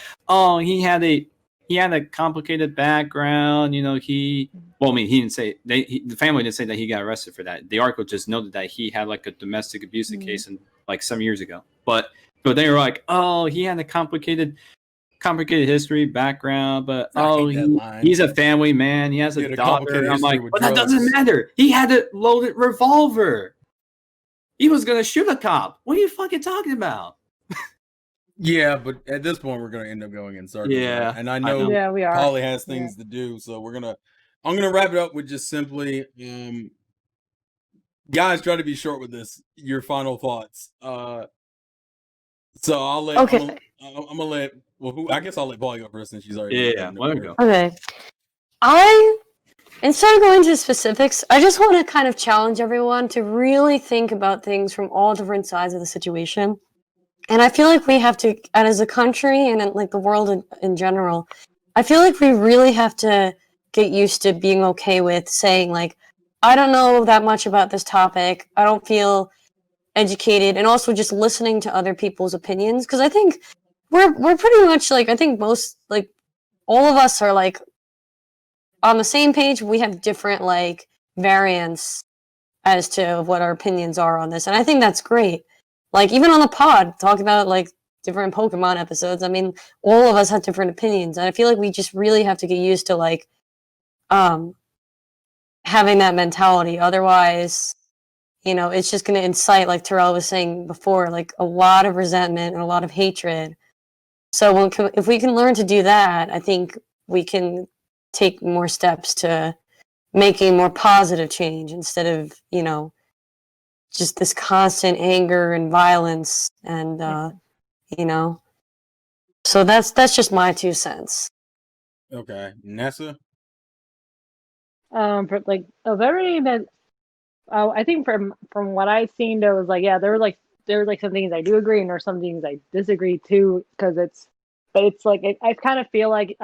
he had a complicated background. He didn't say the family didn't say that he got arrested for that. The article just noted that he had like a domestic abuse case in like some years ago. But they were like, he had a complicated history background, but he's a family man. He has a daughter. And I'm like, but that doesn't matter. He had a loaded revolver. He was gonna shoot a cop. What are you fucking talking about? Yeah, but at this point we're gonna end up going in circles. Yeah, and I know we are. Polly has things to do, so I'm gonna wrap it up with just simply, guys, try to be short with this. Your final thoughts. So I'll let. Okay. I'm gonna let. Well, I guess I'll let Polly go first since she's already. Yeah, let her go. Okay. Instead of going into specifics, I just want to kind of challenge everyone to really think about things from all different sides of the situation. And I feel like we have to, and as a country and like the world in general, I feel like we really have to get used to being okay with saying like, I don't know that much about this topic. I don't feel educated, and also just listening to other people's opinions. Because I think we're pretty much like, I think most, like all of us are like on the same page. We have different like variants as to what our opinions are on this. And I think that's great. Like even on the pod, talk about like different Pokemon episodes. I mean, all of us have different opinions. And I feel like we just really have to get used to like having that mentality. Otherwise, it's just going to incite, like Terrell was saying before, like a lot of resentment and a lot of hatred. So if we can learn to do that, I think we can take more steps to making more positive change instead of, just this constant anger and violence and, so that's just my 2 cents. Okay. Nessa? For like of everything that Oh, I think from what I've seen, there was like there were like some things I do agree and there's some things I disagree too because it's like I kind of feel like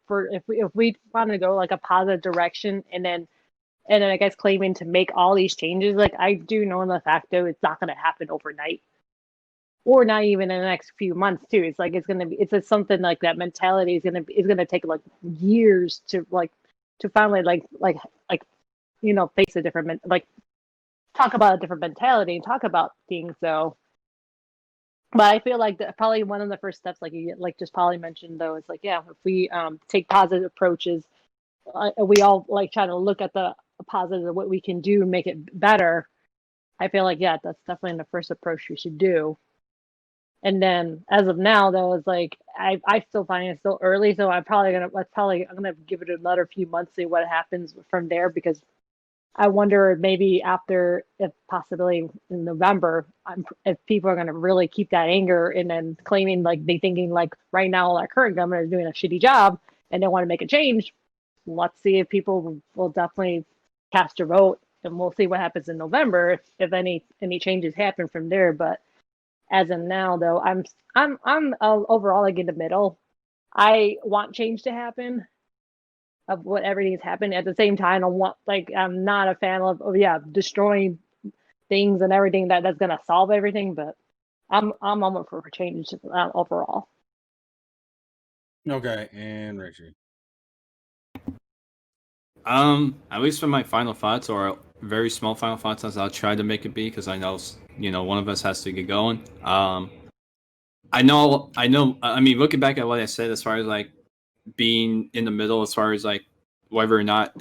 for if we want to go like a positive direction and then I guess claiming to make all these changes, like I do know in the fact though it's not going to happen overnight or not even in the next few months too. It's like it's a, something like that mentality is gonna take like years to to finally like face a different like talk about a different mentality and talk about things though. But I feel like probably one of the first steps, like you like just Polly mentioned though, is like yeah, if we take positive approaches, we all like try to look at the positive of what we can do and make it better. I feel like yeah, that's definitely the first approach we should do. And then as of now though, it's like I still find it still early, so I'm gonna give it another few months, see what happens from there because I wonder maybe after, if possibly in November, if people are going to really keep that anger and then claiming like they thinking like right now our current government is doing a shitty job and they want to make a change. Let's see if people will definitely cast a vote and we'll see what happens in November if any changes happen from there. But as of now, though, I'm overall like in the middle. I want change to happen of what everything's happened. At the same time, I want like I'm not a fan of yeah destroying things and everything that's gonna solve everything. But I'm almost for change overall. Okay, and Richie. At least for my final thoughts, or very small final thoughts, as I'll try to make it be, because I know one of us has to get going. I know. I mean, looking back at what I said, as far as like being in the middle, as far as like whether or not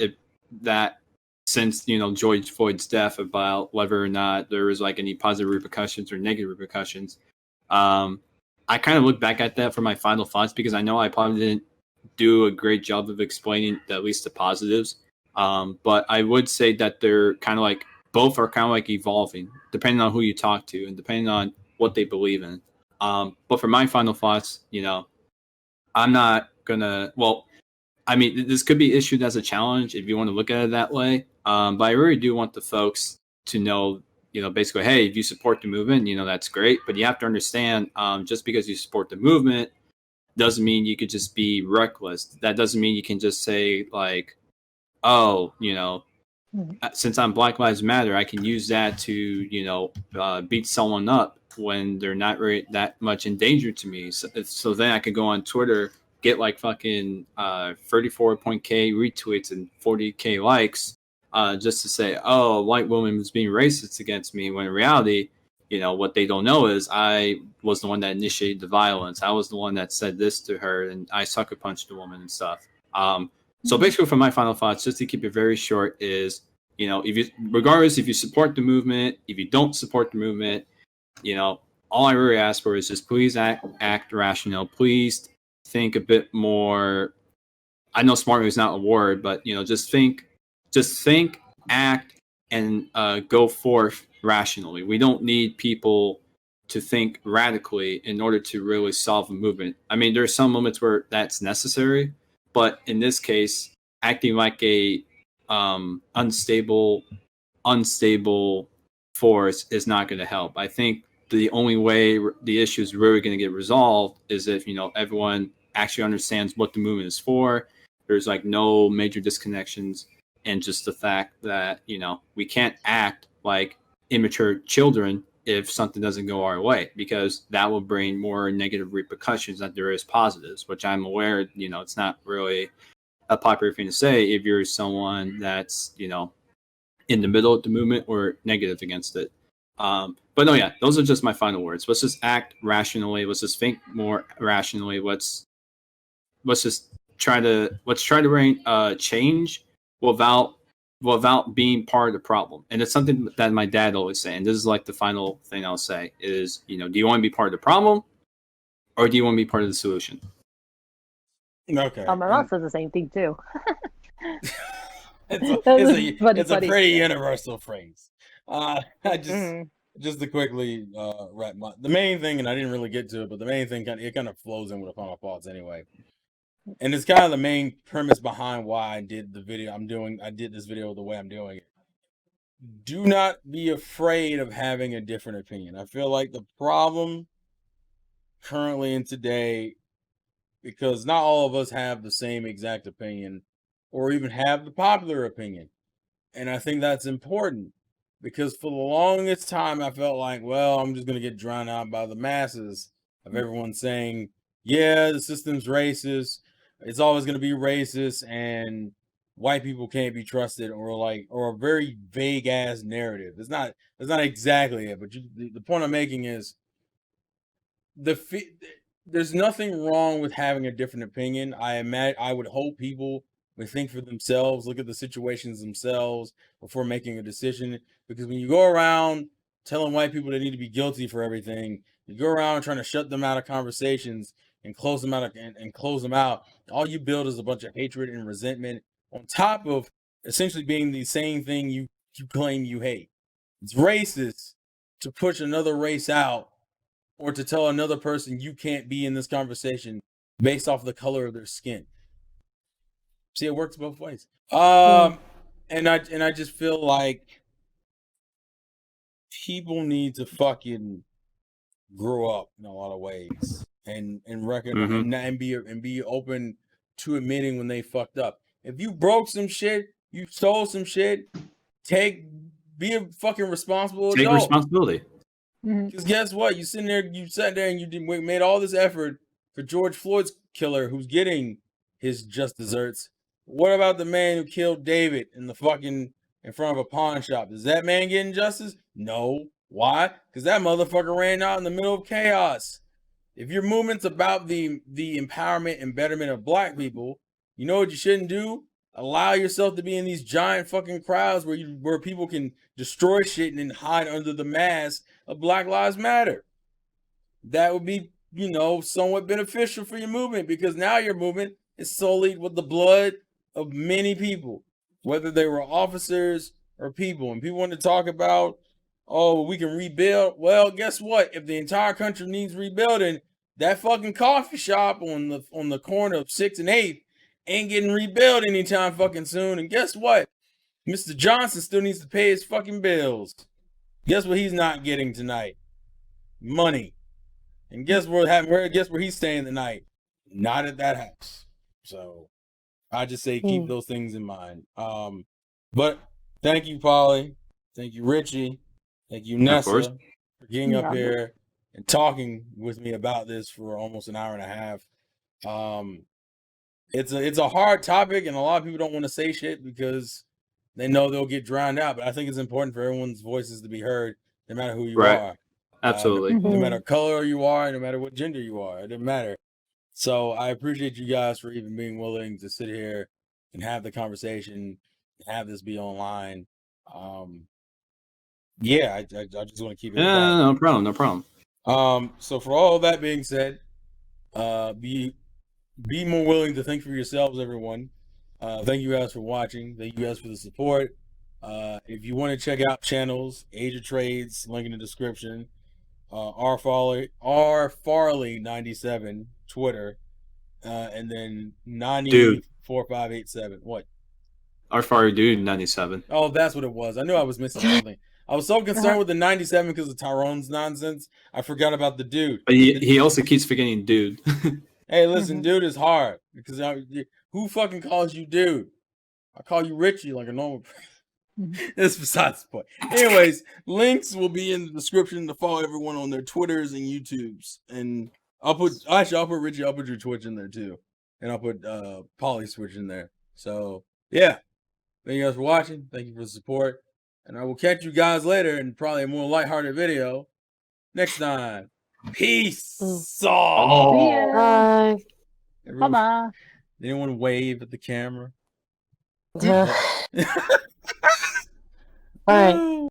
that since George Floyd's death, about whether or not there was like any positive repercussions or negative repercussions. I kind of look back at that for my final thoughts because I know I probably didn't do a great job of explaining at least the positives. But I would say that they're kind of like both are kind of like evolving depending on who you talk to and depending on what they believe in. But for my final thoughts, I'm not gonna. Well, I mean, this could be issued as a challenge if you want to look at it that way. But I really do want the folks to know, basically, hey, if you support the movement, that's great. But you have to understand, just because you support the movement doesn't mean you could just be reckless. That doesn't mean you can just say like, oh, since I'm Black Lives Matter, I can use that to, beat someone up when they're not really that much in danger to me. So then I could go on Twitter, get like fucking 34.k retweets and 40k likes, just to say, oh, a white woman was being racist against me. When in reality, what they don't know is I was the one that initiated the violence. I was the one that said this to her, and I sucker punched the woman and stuff. So basically, for my final thoughts, just to keep it very short, is regardless if you support the movement, if you don't support the movement, all I really ask for is just please act rational. Please think a bit more. I know smart is not a word, but just think, act, and go forth rationally. We don't need people to think radically in order to really solve a movement. I mean, there are some moments where that's necessary, but in this case, acting like a unstable force is not going to help. I think the only way the issue is really going to get resolved is if everyone actually understands what the movement is for. There's like no major disconnections, and just the fact that we can't act like immature children if something doesn't go our way, because that will bring more negative repercussions than there is positives, which I'm aware it's not really a popular thing to say if you're someone that's in the middle of the movement or negative against it. But no, yeah, those are just my final words. Let's just act rationally. Let's just think more rationally. Let's try to bring change without being part of the problem. And it's something that my dad always say. And this is like the final thing I'll say is, do you want to be part of the problem, or do you want to be part of the solution? Okay. My mom says the same thing too. It's a pretty universal phrase. I just to quickly wrap the main thing, and I didn't really get to it, but the main thing kind of flows in with the final thoughts anyway. And it's kind of the main premise behind why I did the video I did this video the way I'm doing it. do not be afraid of having a different opinion. I feel like the problem currently in today, because not all of us have the same exact opinion or even have the popular opinion. And I think that's important because for the longest time, I felt like, well, I'm just going to get drowned out by the masses of everyone saying, yeah, the system's racist. It's always going to be racist and white people can't be trusted, or a very vague ass narrative. It's not exactly it, but the point I'm making is there's nothing wrong with having a different opinion. I would hope people would think for themselves, look at the situations themselves before making a decision. Because when you go around telling white people they need to be guilty for everything, you go around trying to shut them out of conversations and close them out and close them out. All you build is a bunch of hatred and resentment on top of essentially being the same thing you claim you hate. It's racist to push another race out or to tell another person you can't be in this conversation based off the color of their skin. See, it works both ways. And I just feel like people need to fucking grow up in a lot of ways and recognize and be open to admitting when they fucked up. If you broke some shit, you stole some shit, be a fucking responsible Take adult. responsibility. Because guess what? You sat there and you made all this effort for George Floyd's killer who's getting his just desserts. What about the man who killed David in front of a pawn shop? Is that man getting justice? No. Why? Because that motherfucker ran out in the middle of chaos. If your movement's about the empowerment and betterment of black people, you know what you shouldn't do? Allow yourself to be in these giant fucking crowds where people can destroy shit and then hide under the mask of Black Lives Matter. That would be, somewhat beneficial for your movement, because now your movement is solely with the blood of many people, whether they were officers or people. And people want to talk about, oh, we can rebuild. Well, guess what? If the entire country needs rebuilding, that fucking coffee shop on the corner of 6th and 8th ain't getting rebuilt anytime fucking soon. And guess what? Mr. Johnson still needs to pay his fucking bills. Guess what he's not getting tonight? Money. And guess where he's staying tonight? Not at that house. So I just say keep those things in mind. But thank you, Polly. Thank you, Richie. Thank you, Nessa, for getting up here and talking with me about this for almost an hour and a half. It's a hard topic, and a lot of people don't want to say shit because they know they'll get drowned out. But I think it's important for everyone's voices to be heard, no matter who you are. Absolutely. No matter color you are, no matter what gender you are, it doesn't matter. So I appreciate you guys for even being willing to sit here and have the conversation, and have this be online. Yeah, I just want to keep it. Yeah, no problem. So for all that being said, be more willing to think for yourselves, everyone. Thank you guys for watching. Thank you guys for the support. If you want to check out channels, Age of Trades, link in the description. R Farley 97 Twitter, and then 904587. What? R Farley Dude 97. Oh, that's what it was. I knew I was missing something. I was so concerned with the 97 because of Tyrone's nonsense. I forgot about the dude. But he also keeps forgetting dude. Hey, listen, dude is hard because who fucking calls you dude? I call you Richie like a normal person. That's besides the point. Anyways, links will be in the description to follow everyone on their Twitters and YouTubes. And I'll put Richie, I'll put your Twitch in there too. And I'll put Polly's Twitch in there. So yeah. Thank you guys for watching. Thank you for the support. And I will catch you guys later in probably a more lighthearted video next time. Peace. Bye. Bye. Anyone wave at the camera? All right.